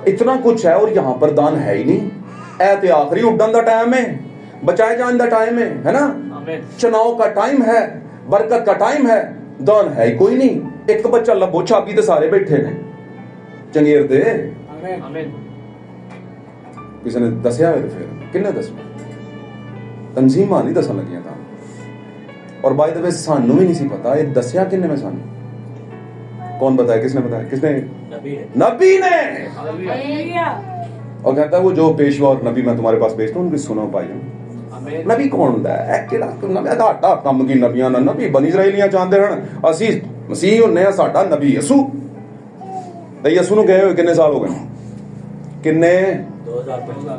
Speaker 4: इतना कुछ है और यहां पर दान है ही नहीं, ऐ ते आखिरी उड़न का टाइम है, बचाए जाने का टाइम है ना, चुनाव का टाइम है, बरकत का टाइम है, दान है ही कोई नहीं, एक बच्चा लबो छापी तो सारे बैठे ने चंगेर दे, किसी ने दसिया है तो फिर किन्ने दसना, तंजीमां नहीं दसन लगियां था, और बाय द वे सानू भी नहीं सी पता ये दसिया किन्ने में, सानू कौन बताया, किसने बताया, किसने, नबी ने, और कहता है वो जो पेशवा और नबी मैं तुम्हारे पास भेजता हूं उनकी सुनो भाई, नबी कौन हुंदा है, किहड़ा नबी दा काम की नबियां ना, नबी बनी इजराइलियां चाहते हन असी मसीह हुन्ने आ, साडा नबी यसू, ते यसू नु गए हुए किन्ने साल हो गए, किन्ने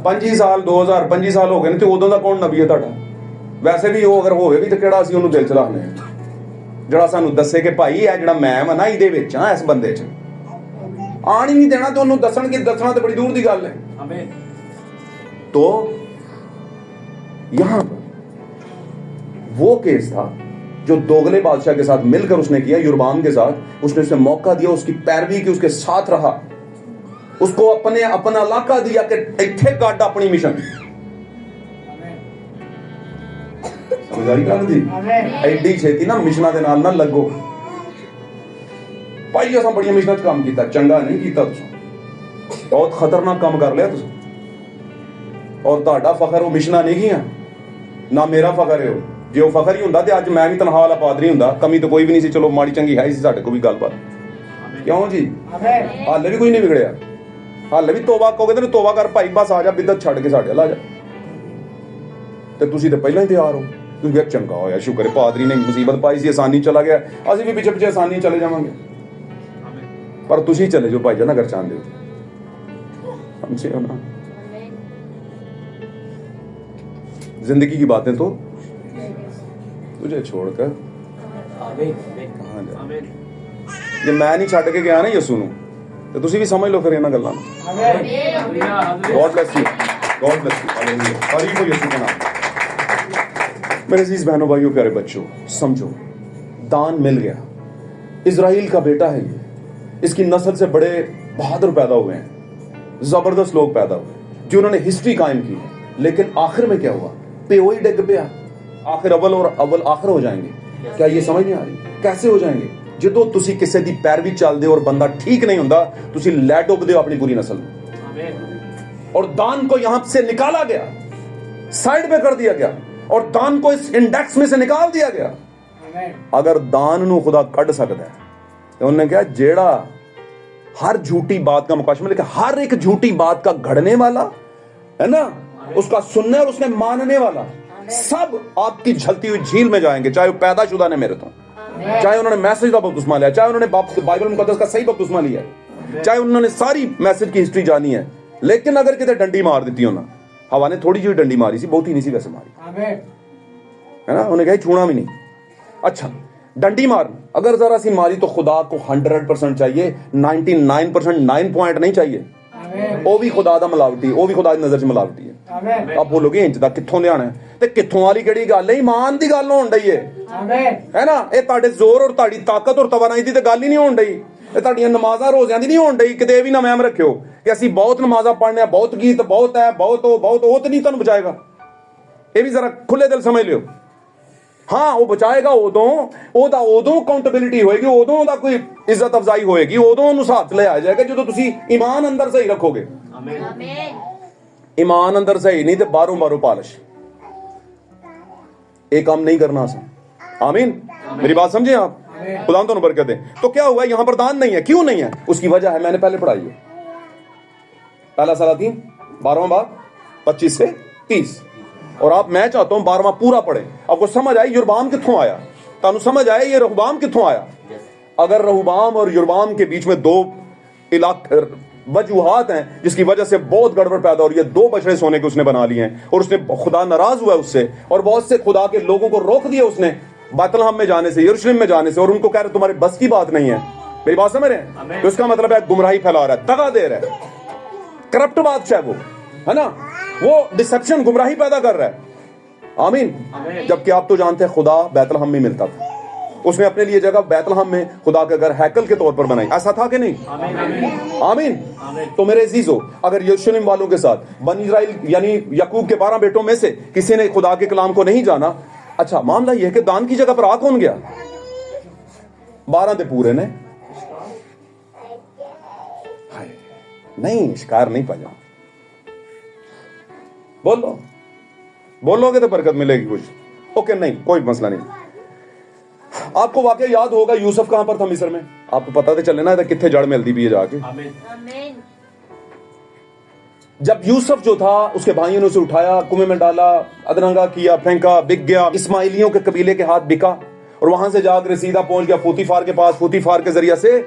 Speaker 4: 25 साल, 2025 साल हो गए ने, ते उदों दा कौन नबी है तुहाडा, वैसे भी वो अगर होवे भी तो किहड़ा असी ओनू दिल च रखने, ਜਿਹੜਾ ਸਾਨੂੰ ਦੱਸੇ ਕਿ ਭਾਈ ਇਹ ਜਿਹੜਾ ਮੈਂ ਵਾ ਨਾ ਇਹਦੇ ਵਿੱਚ ਆ, ਇਸ ਬੰਦੇ 'ਚ ਆਣ ਹੀ ਨਹੀਂ ਦੇਣਾ, ਤੇ ਉਹਨੂੰ ਦੱਸਣ ਕਿ ਦੱਸਣਾ ਤੇ ਬੜੀ ਦੂਰ ਦੀ ਗੱਲ ਹੈ। ਆਮੀਨ। तो यहां पर वो केस था जो दोगले बादशाह के साथ मिलकर उसने किया, युरबाम के साथ, उसने उसे मौका दिया, उसकी पैरवी की, उसके साथ रहा, उसको अपना इलाका दिया कि इत्थे काट अपनी मिशन, समझ समझदारी कर दी एडी छेती ना मिशना दे नाल ना लगो भाई असां बड़ियां मिशनां च काम कीता चंगा नहीं कीता तुसां बहुत खतरनाक काम कर लिया तुसां और ਤੁਹਾਡਾ फखर वो मिशना नहीं गईਆਂ ना मेरा फखर है जे वो फखर ही ਹੁੰਦਾ ਤੇ ਅੱਜ मैं भी तनखा वाला पादरी ਹੁੰਦਾ कमी तो कोई भी नहीं सी चलो माड़ी चंगी है सी ਸਾਡੇ को भी गलबात क्यों जी हाले भी कोई नहीं बिगड़िया हाले भी तौबा कहोगे तो तौबा कर भाई बस आ जा बिदत छड़ के साडे ला जा ਤੇ ਤੁਸੀਂ ਤਾਂ ਪਹਿਲਾਂ ਹੀ ਤਿਆਰ ਹੋ ਤੁਸੀਂ ਕਿਹਾ ਚੰਗਾ ਹੋਇਆ ਸ਼ੁਕਰ ਹੈ ਪਾਦਰੀ ਨੇ ਮੁਸੀਬਤ ਪਾਈ ਸੀ ਆਸਾਨੀ ਚਲਾ ਗਿਆ ਅਸੀਂ ਵੀ ਪਿੱਛੇ ਪਿੱਛੇ ਆਸਾਨੀ ਚਲੇ ਜਾਵਾਂਗੇ पर तुसी चले जो भाईजान अगर चाहते हो समझे हो ना जिंदगी की बातें तो तुझे छोड़कर कहां जाए जे मैं नहीं छड़ के गया ना यसू नूं ते तुसी भी समझ लो फिर इन्हां गल्लां गॉड ब्लेस यू हालेलुया तारीफ हो यसू के नाम मेरे अजीज बहनों भाइयों प्यारे बच्चों समझो दान मिल गया इजराइल का बेटा है ये इसकी नस्ल से बड़े बहादुर पैदा हुए हैं जबरदस्त लोग पैदा हुए जिन्होंने हिस्ट्री कायम की लेकिन आखिर में क्या हुआ पेओ ही डिग पिया आखिर अव्वल और अव्वल आखिर हो जाएंगे क्या ये समझ नहीं आ रही कैसे हो जाएंगे जो तुसी किसी दी पैरवी चलदे और बंदा ठीक नहीं हुंदा तुसी लै डुबदे हो अपनी पूरी नस्ल में और दान को यहां से निकाला गया साइड पे कर दिया गया और दान को इस इंडेक्स में से निकाल दिया गया अगर दान नूं खुदा कढ सकदा है तो उन्होंने कहा जेड़ा हर झूठी बात का मुकाशमा लेकिन हर एक झूठी बात का घड़ने वाला है ना उसका सुनने और उसने मानने वाला सब आपकी झलती हुई झील में जाएंगे चाहे वो पैदाशुदा ने मेरे तो चाहे उन्होंने मैसेज का बपतिस्मा लिया चाहे उन्होंने बाइबल मुकद्दस का सही बपतिस्मा लिया चाहे उन्होंने सारी मैसेज की हिस्ट्री जानी है लेकिन अगर कितने डंडी मार देती उन्होंने हवा ने थोड़ी जी डंडी मारी सी बहुत ही नहीं सी वैसे मारी है ना उन्हें कहा छूना भी नहीं अच्छा डंडी मार अगर जरा सी मारी तो खुदा को 100% चाहिए 99% 9 पॉइंट नहीं चाहिए वो भी खुदा दा मिलावटी वो भी खुदा दी नजर च मिलावटी है आप बोलोगे इंच दा कित्थों लियाना है ते कित्थों वाली केड़ी गल है ईमान दी गल होण डई है ना ये तुहाडे जोर और तुहाडी ताकत और तवानाई दी ते गल ही नहीं होण डई ये तुहाडीਆਂ नमाज़ां रोज़िਆਂ दी नहीं होण डई किते भी ना महम रखियो कि ਅਸੀਂ बहुत नमाज़ां पढ़ने बहुत गीत बहुत है बहुत वो तो नहीं तुहानूं बचाएगा ये भी जरा खुले दिल समझ लियो हाँ वो बचाएगा उदों अकाउंटेबिलिटी होएगी उदों दा कोई इज्जत अफजाई होएगी उदों उन्हें साथ ले आ जाएगा जो तुसी ईमान अंदर सही रखोगे ईमान अंदर सही नहीं तो बारों पालिश एक काम नहीं करना आसान आमीन मेरी बात समझे आप खुदा तो बरकत दे तो क्या हुआ यहां पर दान नहीं है क्यों नहीं है उसकी वजह है मैंने पहले पढ़ाई है पहला सलातीन 12वां बाब 25 से 30 और आप मैं चाहता हूं 12वां पूरा पढ़े आपको समझ आए युरबाम कित्थों आया तानू समझ आए ये रहबाम कित्थों आया अगर रहबाम और युरबाम के बीच में दो वजूहात हैं जिसकी वजह से बहुत गड़बड़ पैदा हो रही है दो बछड़े सोने के उसने बना लिए हैं और उसने खुदा नाराज हुआ उससे और बहुत से खुदा के लोगों को रोक दिया उसने बैतलहम में जाने से यरूशलेम में जाने से और उनको कह रहे तुम्हारे बस की बात नहीं है मेरी बात समझ रहे हैं तो इसका मतलब है गुमराही फैला रहा है दगा दे रहा है करप्ट बादशाह वो है ना वो डिसेप्शन गुमराही पैदा कर रहा है आमीन जबकि आप तो जानते हैं खुदा बैतलहम में मिलता था उसने अपने लिए जगह बैतलहम में खुदा के घर हैकल के तौर पर बनाई ऐसा था कि नहीं आमीन तो मेरे अजीजों अगर यरूशलेम वालों के साथ बनी इस्राइल यानी याकूब के 12 बेटों में से किसी ने खुदा के कलाम को नहीं जाना अच्छा मामला यह है कि दान की जगह पर आ कौन गया 12 दे पूरे ने नहीं शिकार नहीं पाया बोलोगे तो बरकत मिलेगी कुछ ओके नहीं कोई मसला नहीं आपको वाकई याद होगा यूसुफ कहां पर था मिस्र में आपको पता तो चले ना कितने जड़ मिलती भी है जाके आमीन जब यूसुफ जो था उसके भाइयों ने उसे उठाया कुएं में डाला अदरंगा किया फेंका बिक गया इस्माइलियों के कबीले के हाथ बिका और वहां से जाकर सीधा पहुंच गया फूतीफार के पास फूतीफार के जरिए से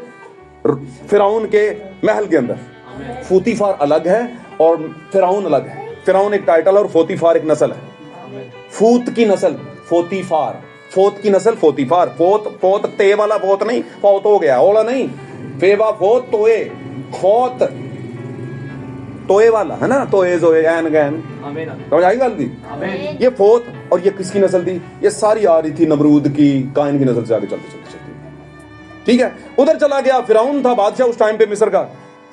Speaker 4: फिरौन के महल के अंदर फूतीफार अलग है और फिरौन अलग है फिरौन एक टाइटल और फोतीफार एक नस्ल है फूत की नस्ल फोतीफार फोत की नस्ल फोतीफार फोत ते वाला फोत नहीं फोत हो गया ओला नहीं फेवा फोत तोए फोत तोए वाला है ना तोए जोए गैन गैन समझ आई गल दी ये फोत और ये किसकी नस्ल थी ये सारी आ रही थी नमरूद की काइन की नस्ल से आगे चलते ठीक है उधर चला गया फिरौन था बादशाह उस टाइम पे मिस्र का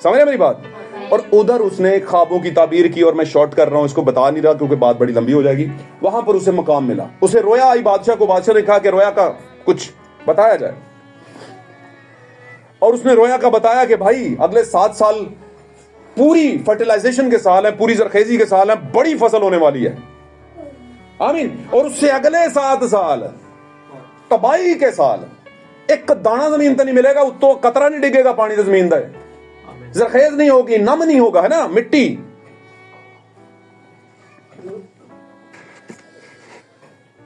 Speaker 4: समझ मेरी बात और उधर उसने ख्वाबों की ताबीर की, और मैं शॉर्ट कर रहा हूं, इसको बता नहीं रहा क्योंकि बात बड़ी लंबी हो जाएगी। वहां पर उसे मकाम मिला, उसे रोया आई बादशाह को, बादशाह ने कहा कि रोया का कुछ बताया जाए, और उसने रोया का बताया कि भाई अगले 7 साल पूरी फर्टिलाइजेशन के साल है, पूरी जरखेजी के साल है, बड़ी फसल होने वाली है, आमीन। और उससे अगले 7 साल तबाही के साल, एक दाना जमीन तो नहीं मिलेगा, तो कतरा नहीं डिगेगा पानी तो जमीन का, जरखेज नहीं होगी, नम नहीं होगा, है ना, मिट्टी।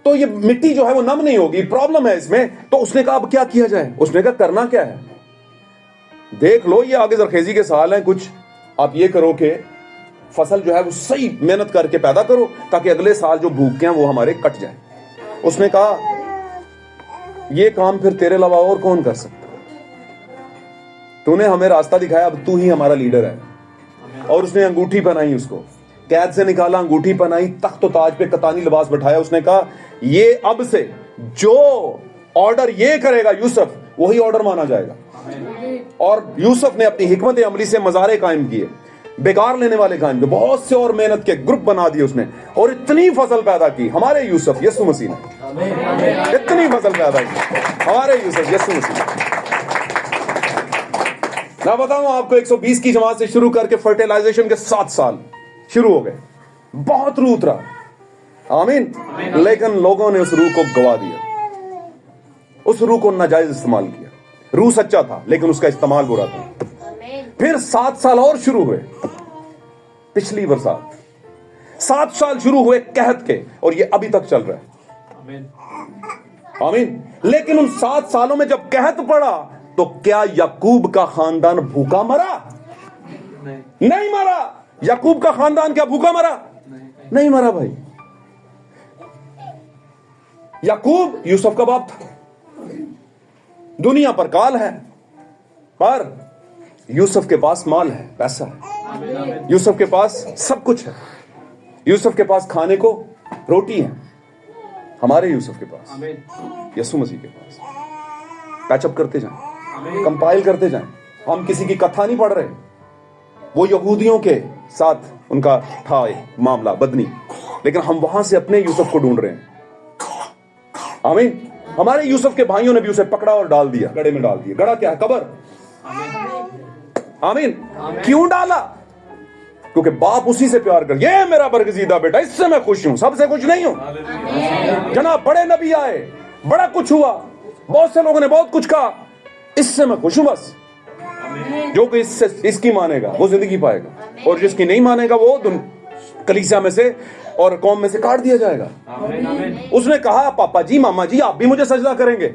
Speaker 4: तो ये मिट्टी जो है वो नम नहीं होगी, प्रॉब्लम है इसमें। तो उसने कहा अब क्या किया जाए, उसने कहा करना क्या है, देख लो ये आगे जरखेजी के साल हैं, कुछ आप ये करो कि फसल जो है वो सही मेहनत करके पैदा करो, ताकि अगले साल जो भूखे हैं वो हमारे कट जाए। उसने कहा ये काम फिर तेरे अलावा और कौन कर सकता, तूने हमें रास्ता दिखाया, अब तू ही हमारा लीडर है। और उसने अंगूठी पहनाई, उसको कैद से निकाला, अंगूठी पहनाई, तख्त ताज पे कतानी लिबास बैठाया। उसने कहा ये अब से जो ऑर्डर ये करेगा यूसुफ, वही ऑर्डर माना जाएगा। और यूसुफ ने अपनी हिकमत अमली से मज़ारे कायम किए, बेकार लेने वाले कायम किए, बहुत से और मेहनत के ग्रुप बना दिए उसने, और इतनी फसल पैदा की हमारे यूसुफ यीशु मसीह ने, इतनी फसल पैदा की हमारे यूसुफ यीशु मसीह ने। मैं बताऊं आपको, 120 की जमात से शुरू करके फर्टिलाइजेशन के 7 साल शुरू हो गए, बहुत रूह उतरा, आमीन। लेकिन लोगों ने उस रूह को गवा दिया, उस रूह को नाजायज इस्तेमाल किया। रूह सच्चा था लेकिन उसका इस्तेमाल बुरा था। फिर 7 साल और शुरू हुए, पिछली बरसात 7 साल शुरू हुए कहत के, और ये अभी तक चल रहा है, आमीन। लेकिन उन 7 सालों में जब कहत पड़ा, तो क्या याकूब का खानदान भूखा मरा? नहीं मरा। याकूब का खानदान क्या भूखा मरा? नहीं मरा भाई। याकूब यूसुफ का बाप था, दुनिया पर काल है, पर यूसुफ के पास माल है, पैसा है, यूसुफ के पास सब कुछ है, यूसुफ के पास खाने को रोटी है, हमारे यूसुफ के पास, यीशु मसीह के पास। पैचअप करते जाएं, कंपाइल करते जाएं। हम किसी की कथा नहीं पढ़ रहे, वो यहूदियों के साथ उनका था मामला बदनी, लेकिन हम वहां से अपने यूसुफ को ढूंढ रहे हैं, आमीन। हमारे यूसुफ के भाइयों ने भी उसे पकड़ा और डाल दिया, गड़े में डाल दिया। गड़ा क्या है? कब्र, आमीन। क्यों डाला? क्योंकि बाप उसी से प्यार कर, ये मेरा बरगजीदा बेटा, इससे मैं खुश हूं, सबसे खुश नहीं हूं। जनाब बड़े नबी आए, बड़ा कुछ हुआ, बहुत से लोगों ने बहुत कुछ कहा, इससे मैं खुश हूं बस। जो कोई इसकी मानेगा वो जिंदगी पाएगा, और जिसकी नहीं मानेगा वो कलीसिया में से और कौम में से काट दिया जाएगा। उसने कहा पापा जी, मामा जी, आप भी मुझे सजदा करेंगे?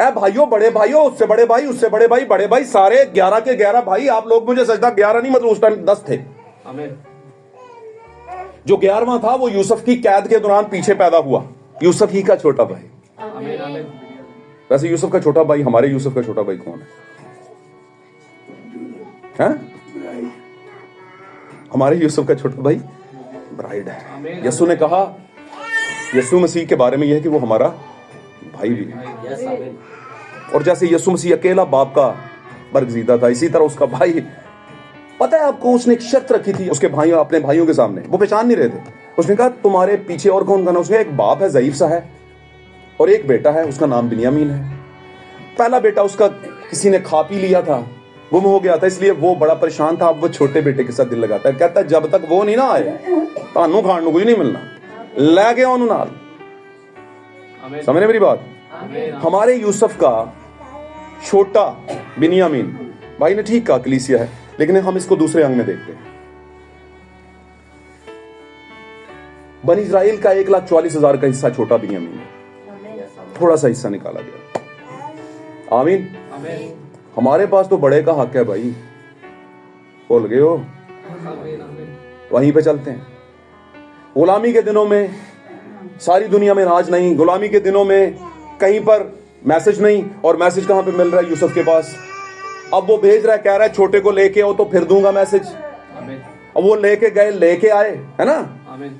Speaker 4: ऐ भाइयों, बड़े भाइयों, उससे बड़े भाई, उससे बड़े भाई, बड़े भाई, सारे 11 के 11 भाई, आप लोग मुझे सजदा, 11 नहीं मतलब उस टाइम 10 थे। जो 11वां था वो यूसुफ की कैद के दौरान पीछे पैदा हुआ, यूसुफ ही का छोटा भाई। वैसे यूसुफ का छोटा भाई, हमारे यूसुफ का छोटा भाई कौन है? हमारे यूसुफ का छोटा भाई ब्राइड है। यीशु ने कहा, यीशु मसीह के बारे में यह है कि वो हमारा भाई भी है। और जैसे यीशु मसीह अकेला बाप का बरगजीदा था, इसी तरह उसका भाई, पता है आपको, उसने एक शर्त रखी थी उसके भाइयों, अपने भाइयों के सामने, वो पहचान नहीं रहे थे। उसने कहा तुम्हारे पीछे और कौन करना? उसने एक बाप है, ज़ईफ सा है, और एक बेटा है, उसका नाम बिन्यामीन है। पहला बेटा उसका किसी ने खा पी लिया था, गुम हो गया था, इसलिए वो बड़ा परेशान था। अब वो छोटे बेटे के साथ दिल लगाता है, कहता है जब तक वो नहीं ना आए तानू खान कुछ नहीं मिलना, लै गया उन्होंने नाल। समझे मेरी बात? हमारे यूसुफ का छोटा बिन्यामीन भाई ने ठीक कहा कलीसिया है, लेकिन हम इसको दूसरे अंग में देखते हैं। बनी इस्राएल का 1,44,000 का हिस्सा छोटा बिन्यामीन है, थोड़ा सा हिस्सा निकाला गया, आमीन। हमारे पास तो बड़े का हक है भाई, बोल गए हो, वहीं पे चलते हैं। गुलामी के दिनों में सारी दुनिया में राज नहीं, गुलामी के दिनों में कहीं पर मैसेज नहीं, और मैसेज कहां पे मिल रहा है? यूसुफ के पास। अब वो भेज रहा है, कह रहा है छोटे को लेके आओ तो फिर दूंगा मैसेज। अब वो लेके गए, लेके आए, है ना,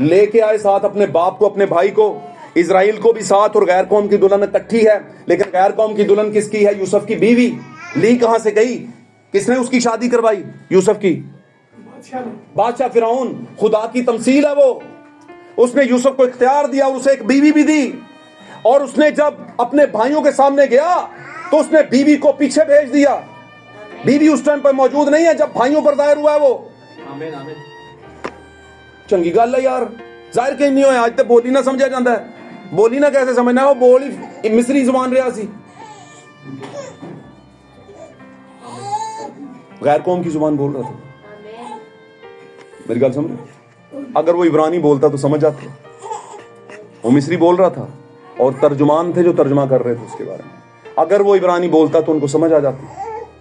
Speaker 4: लेके आए साथ अपने बाप को, अपने भाई को, इजराइल को भी साथ, और गैर कौम की दुल्हन इकट्ठी है। लेकिन गैर कौम की दुल्हन किसकी है? यूसुफ की बीवी। ली कहां से गई? किसने उसकी शादी करवाई? यूसुफ की। बादशाह फिरौन खुदा की तमसील है वो। उसने यूसुफ को इख्तियार दिया और उसे एक बीवी भी दी, और उसने जब अपने भाइयों के सामने गया तो उसने बीवी को पीछे भेज दिया। बीवी उस टाइम पर मौजूद नहीं है जब भाइयों पर जाहिर हुआ है वो। चंगी गल है यार, जाहिर कहीं नहीं होया। आज तो बोली ना समझा जाता है, बोली ना कैसे समझना, वो बोल ही मिस्री जुबान रहा सी, गैर कौम की जुबान बोल रहा था। मेरी गल समझ, अगर वो इब्रानी बोलता तो समझ आती, वो मिस्री बोल रहा था और तर्जुमान थे जो तर्जुमा कर रहे थे उसके बारे में। अगर वो इब्रानी बोलता तो उनको समझ आ जाती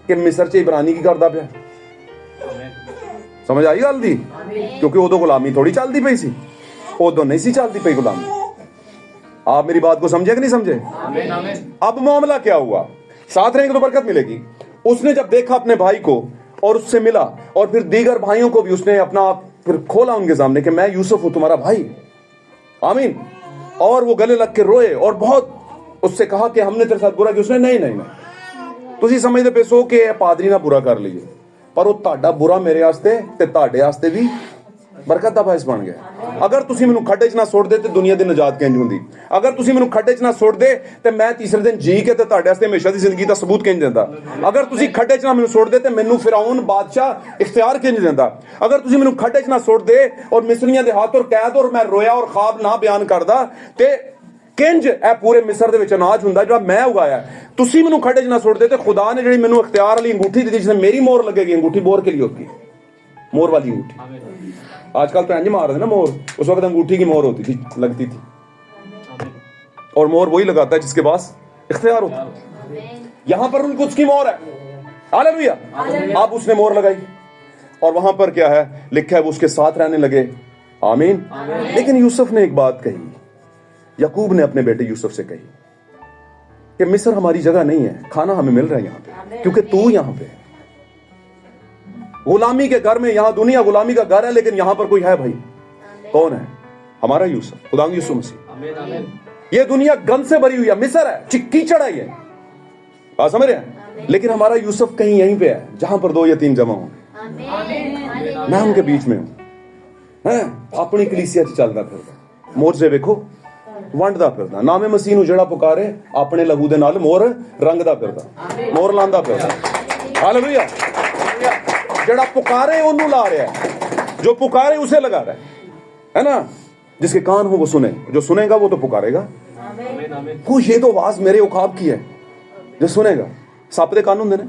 Speaker 4: कि मिस्र च इब्रानी की करदा पिया। समझ आई गल दी? क्योंकि उदों गुलामी थोड़ी चलती पई सी, उदों नहीं सी चलती पई गुलामी। आप मेरी बात को समझे कि नहीं समझे? अब मामला क्या हुआ, साथ रहेंगे तो बरकत मिलेगी। उसने जब देखा अपने भाई को और उससे मिला, और फिर दीगर भाइयों को भी उसने अपना फिर खोला उनके सामने कि मैं यूसुफ हूं तुम्हारा भाई। आमीन। और वो गले लग के रोए और बहुत उससे कहा कि हमने तेरे साथ बुरा किया। उसने नहीं नहीं नहीं, तुसी समझदे पे सो कि पादरी ना बुरा कर लिए, पर वो ताड़ा बुरा मेरे वास्ते ते ताड़े वास्ते भी बरकत दा बायस बन गया। अगर तुसी मैनू खड्डे च ना सुट दे ते दुनिया दी निजात किंज हुंदी। अगर तुसी मैनू खड्डे च ना सुट दे ते मैं तीसरे दिन जी के ते ताड़े वास्ते हमेशा दी जिंदगी दा सबूत किंज देंदा। अगर तुसी खड्डे च ना मैनू सुट दे ते मैनू फिरौन बादशाह इख्तियार किंज देंदा। अगर तुसी मैनू खड्डे च ना सुट दे और मिस्रियां दे हाथ और कैद और मैं रोया और ख्वाब ना बयान करदा ते किंज ए पूरे मिस्र दे विच अनाज हुंदा जो मैं उगाया। तुसी मैनू खड्डे च ना सुट दे ते खुदा ने जेहड़ी मैनू इख्तियार वाली अंगूठी दी जिसमें मेरी मोहर लगेगी। अंगूठी बोर के लिए होती है, मोहर वाली अंगूठी। आजकल तो इंज मार दे ना मोहर, उस वक्त अंगूठी की मोहर होती थी, लगती थी, और मोहर वही लगाता है जिसके पास इख्तियार होता है। यहां पर उनको उसकी मोहर है। हालेलुया। अब उसने मोहर लगाई और वहां पर क्या है लिखा है, वो उसके साथ रहने लगे। आमीन। लेकिन यूसुफ ने एक बात कही, याकूब ने अपने बेटे यूसुफ से कही कि मिस्र हमारी जगह नहीं है, खाना हमें मिल रहा है यहाँ पे क्योंकि तू यहाँ पे। गुलामी के घर में, यहाँ दुनिया गुलामी का घर है, लेकिन यहाँ पर कोई है भाई। कौन है? हमारा यूसुफ, खुदा यीशु मसीह। ये दुनिया गंद से भरी हुई है, मिस्र है, चिक्की चढ़ाई है, बात समझ रहे हैं? लेकिन हमारा यूसुफ कहीं यहीं पे है जहां पर 2 या 3 जमा होंगे। मैं उनके बीच में हूं, अपनी कलीसिया च चलदा फिरदा, मोरजे वेखो वंडदा फिरदा, नामे मसीह नूं जेड़ा पुकारे अपने लहू दे नाल मोहर रंगदा फिरदा, मोहर लांदा फिरदा। हालेलुया। जेड़ा पुकारे ओनू ला रहा है, जो पुकारे उसे लगा रहा है ना। जिसके कान हो वो सुने, जो सुनेगा वो तो पुकारेगा। वो ये तो आवाज मेरे औकाब की है, जो सुनेगा। सप दे कान हुंदे ने,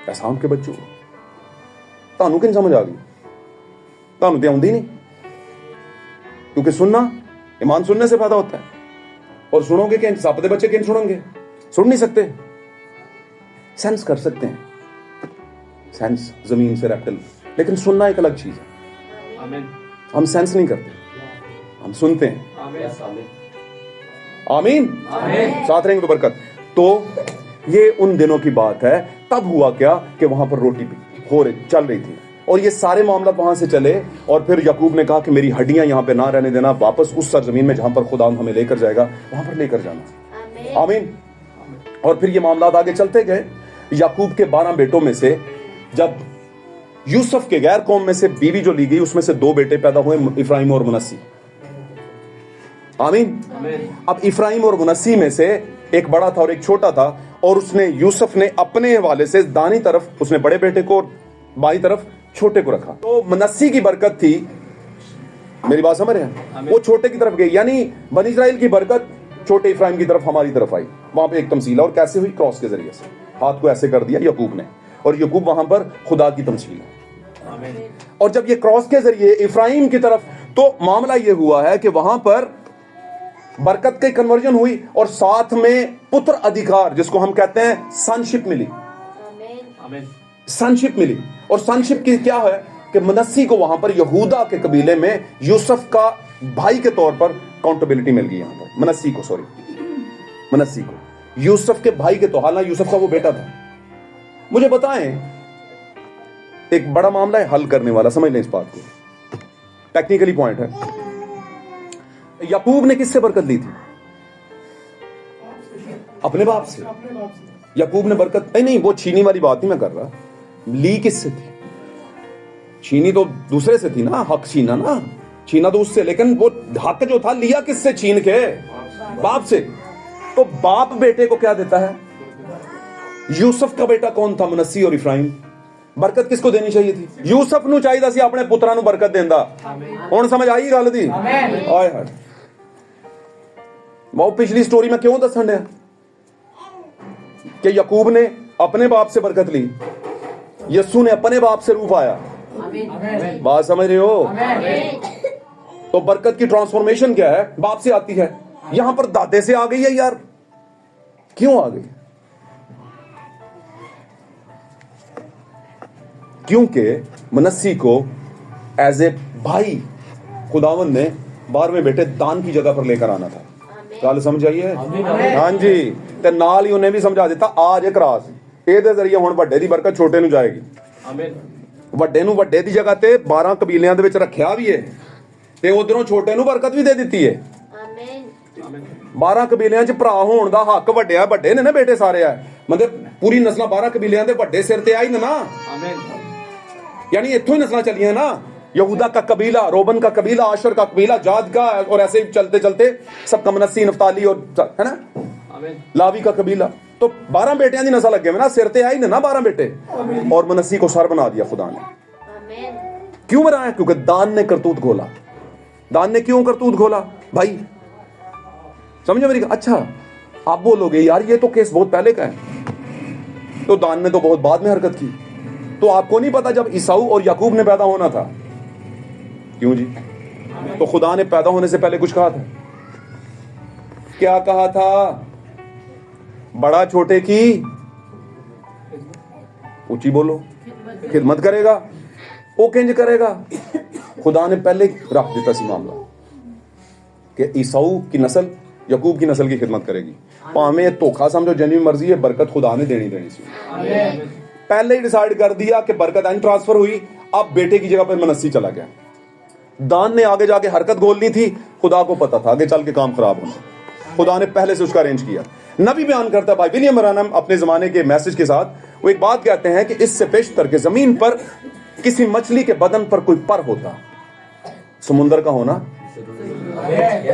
Speaker 4: एहसान के बच्चों, तानू किन समझ आ गई? तानू ते आउंदी नहीं, क्योंकि सुनना, ईमान सुनने से पैदा होता है। और सुनोगे कि सप दे बच्चे किन सुनेंगे? सुन नहीं सकते, सेंस कर सकते हैं, सेंस जमीन से रैप्टिल, लेकिन सुनना एक अलग चीज है। हम सेंस नहीं करते, हम सुनते हैं। आमीन। साथ रहेंगे तो बरकत। तो ये उन दिनों की बात है। तब हुआ क्या कि वहां पर रोटी हो रही चल रही थी, और ये सारे मामला वहां से चले। और फिर याकूब ने कहा कि मेरी हड्डियां यहां पे ना रहने देना, वापस उस सरजमीन में जहां पर खुदा हमें लेकर जाएगा वहां पर लेकर जाना। आमीन। और फिर ये मामला आगे चलते गए। याकूब के 12 बेटों में से जब यूसुफ के गैर कौम में से बीवी जो ली गई, उसमें से 2 बेटे पैदा हुए, इफ्राइम और मुनस्सी। आमीन। अब इफ्राइम और मुनस्सी में से एक बड़ा था और एक छोटा था, और उसने यूसुफ ने अपने हवाले से दानी तरफ उसने बड़े बेटे को और बाई तरफ छोटे को रखा। तो मुनस्सी की बरकत थी, मेरी बात समझ रहे हैं, वो छोटे की तरफ गई, यानी बनी इस्राइल की बरकत छोटे इफ्राइम की तरफ हमारी तरफ आई। वहां पे एक तमसील, और कैसे हुई? क्रॉस के जरिए से हाथ को ऐसे कर दिया याकूब ने, और याकूब वहां पर खुदा की तमसील है। और जब ये क्रॉस के जरिए इफ्राइम की तरफ, तो मामला ये हुआ है कि वहां पर बरकत की कन्वर्जन हुई, और साथ में पुत्र अधिकार, जिसको हम कहते हैं सनशिप मिली। सनशिप मिली। और सनशिप की क्या है कि मुनस्सी को वहां पर यहूदा के कबीले में यूसुफ का भाई के तौर पर काउंटेबिलिटी मिल गई। यहां पर मुनस्सी को, मुनस्सी को यूसुफ के भाई के तो, हालांकि यूसुफ का वो बेटा था। मुझे बताएं, एक बड़ा मामला है हल करने वाला, समझ लें इस बात को, टेक्निकली पॉइंट है। याकूब ने किससे बरकत ली थी? अपने बाप से। याकूब ने बरकत नहीं, वो छीनी वाली बात नहीं मैं कर रहा। ली किससे थी? छीनी तो दूसरे से थी ना, हक छीना ना, छीना तो उससे, लेकिन वो हक जो था लिया किससे? छीन के बाप से। तो बाप बेटे को क्या देता है? यूसुफ का बेटा कौन था? मनस्सी और इफ्राइम। बरकत किसको देनी चाहिए थी? यूसुफ ਨੂੰ ਚਾਹੀਦਾ ਸੀ ਆਪਣੇ ਪੁੱਤਰਾਂ ਨੂੰ ਬਰਕਤ ਦੇਂਦਾ। ਹੁਣ ਸਮਝ ਆਈ ਗੱਲ ਦੀ? ਆਏ ਹਾਏ, मैं पिछली स्टोरी में क्यों दसन दिया कि याकूब ने अपने बाप से बरकत ली, यस्सु ने अपने बाप से रूप आया। बात समझ रहे हो? तो बरकत की ट्रांसफॉर्मेशन क्या है? बाप से आती है। यहां पर दादे से आ गई है यार, क्यों आ गई? क्योंकि मनस्सी को एज ए भाई खुदावन ने 12वें बेटे दान की जगह पर लेकर आना था। गल समझ आई है? हाँ जी। ते नाल ही उन्हें भी समझा दिता आज एक रास ਇਹਦੇ ਜ਼ਰੀਏ ਹੁਣ ਵੱਡੇ ਦੀ ਬਰਕਤ ਛੋਟੇ ਨੂੰ ਜਾਏਗੀ। ਆਮੀਨ। ਵੱਡੇ ਨੂੰ ਵੱਡੇ ਦੀ ਜਗ੍ਹਾ ਤੇ 12 ਕਬੀਲਿਆਂ ਦੇ ਵਿੱਚ ਰੱਖਿਆ ਵੀ ਹੈ ਤੇ ਉਧਰੋਂ ਛੋਟੇ ਨੂੰ ਬਰਕਤ ਵੀ ਦੇ ਦਿੱਤੀ ਹੈ। ਆਮੀਨ। 12 ਕਬੀਲਿਆਂ 'ਚ ਭਰਾ ਹੋਣ ਦਾ ਹੱਕ ਵੱਡਿਆ, ਵੱਡੇ ਨੇ ਨਾ ਬੇਟੇ ਸਾਰੇ ਆ, ਮਤਲਬ ਪੂਰੀ ਨਸਲਾਂ 12 ਕਬੀਲਿਆਂ ਦੇ ਵੱਡੇ ਸਿਰ ਤੇ ਆਈ ਨਾ। ਆਮੀਨ। यानी इत्थों ही नस्ल चली है ना, यहूदा का कबीला, रोबन का कबीला, आशर का कबीला, जाद का, और ऐसे ही चलते चलते सब मनस्सी, नफ्ताली और है ना लावी का कबीला। तो 12 बेटियां दी नस्ल लगे ना, सिर ते आई ना 12 बेटे, और मनस्सी को सर बना दिया खुदा ने। क्यों बनाया? क्योंकि दान ने करतूत खोला। दान ने क्यों करतूत खोला भाई? समझो मेरी? अच्छा आप बोलोगे यार ये तो केस बहुत पहले का है, तो दान ने तो बहुत बाद में हरकत की। तो आपको नहीं पता जब ईसाऊ और याकूब ने पैदा होना था? क्यों जी? तो खुदा ने पैदा होने से पहले कुछ कहा था? क्या कहा था? बड़ा छोटे की ऊंची बोलो खिदमत करेगा। वो किंज करेगा? खुदा ने पहले रख दिता सी मामला कि ईसाऊ की नस्ल याकूब की नस्ल की खिदमत करेगी। भावें धोखा समझो, जन्नी मर्जी है, बरकत खुदा ने देनी सी। पहले ही डिसाइड कर दिया कि बरकत एंड ट्रांसफर हुई, अब बेटे की जगह पर मनस्सी चला गया। दान ने आगे जाके हरकत गोलनी थी, खुदा को पता था आगे चल के काम खराब होना, खुदा ने पहले से उसका अरेंज किया। नबी बयान करता है भाई विलियम ब्रानम अपने जमाने के मैसेज के साथ, वो एक बात कहते हैं कि इससे पेशतर के जमीन पर किसी मछली के बदन पर कोई पर होता, समुंदर का होना,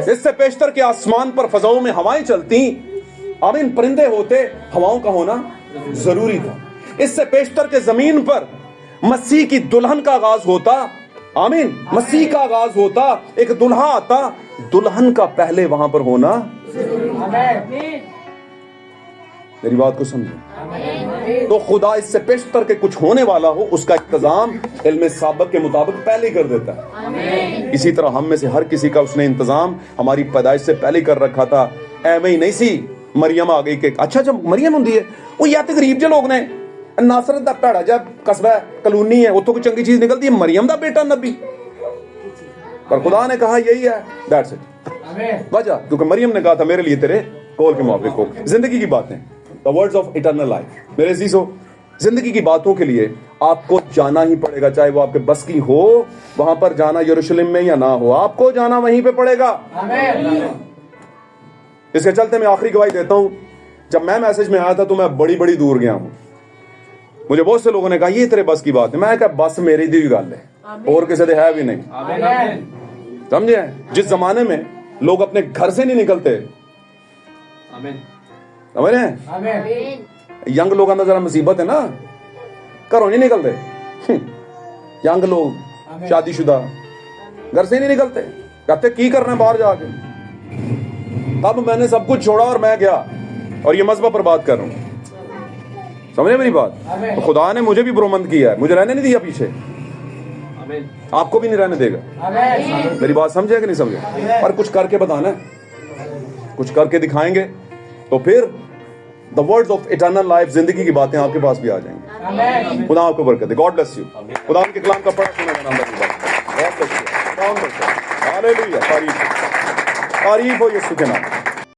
Speaker 4: इससे पेशतर के आसमान पर फजाओं में हवाएं चलती, आमीन, परिंदे होते, हवाओं का होना जरूरी था। इससे पेशतर के जमीन पर मसीह की दुल्हन का आगाज होता, आमीन, मसीह का आगाज होता, एक दुल्हा आता, दुल्हन का पहले वहां पर होना। मेरी बात को समझो। तो खुदा इससे पेशतर के कुछ होने वाला हो उसका इंतजाम इल्म साबक के मुताबिक पहले ही कर देता है। इसी तरह हम में से हर किसी का उसने इंतजाम हमारी पैदाइश से पहले ही कर रखा था। एवं ही नहीं सी मरियम आ गई कि अच्छा जब मरियम होंगी है वो या तो गरीब जे लोग ने, नासरत दा भैड़ा जा कस्बा कलोनी है, उतों कोई चंगी चीज निकलती है, मरियम दा बेटा नबी। पर खुदा ने कहा यही है, दैट्स इट वजह, क्योंकि मरियम ने कहा था मेरे लिए तेरे कौल के मुताबिक हो। जिंदगी की बातें, the words of eternal life. मेरे अजीजों, जिंदगी की बातों के लिए आपको जाना ही पड़ेगा, चाहे वो आपके बस की हो, वहां पर जाना यरूशलेम में या ना हो, आपको जाना वहीं पे पड़ेगा। इसके चलते मैं आखिरी गवाही देता हूं, जब मैं मैसेज में आया था तो मैं बड़ी बड़ी दूर गया हूं। मुझे बहुत से लोगों ने कहा ये तेरे बस की बात है, मैं कहा बस मेरी दी गल है और किसी दे है भी नहीं। समझे? जिस जमाने में लोग अपने घर से नहीं निकलते, समझ रहे हैं? यंग लोगों का जरा मुसीबत है ना, घरों नहीं निकलते। यंग लोग शादीशुदा घर से नहीं निकलते, कहते की करना है बाहर जाके। तब मैंने सब कुछ छोड़ा और मैं गया, और ये मजहब पर बात कर रहा हूं, समझे मेरी बात? तो खुदा ने मुझे भी बुरोमंद किया है, मुझे रहने नहीं दिया पीछे, आपको भी नहीं रहने देगा। मेरी बात समझे कि नहीं समझे? पर कुछ करके बताना है, कुछ करके दिखाएंगे तो फिर the words of eternal life, जिंदगी की बातें आपके पास भी आ जाएंगी। खुदा आपको बरकत दे। God bless you. खुदा के कलाम का पढ़ा सुना नाम, हालेलुया, तारीफ हो यीशु के नाम।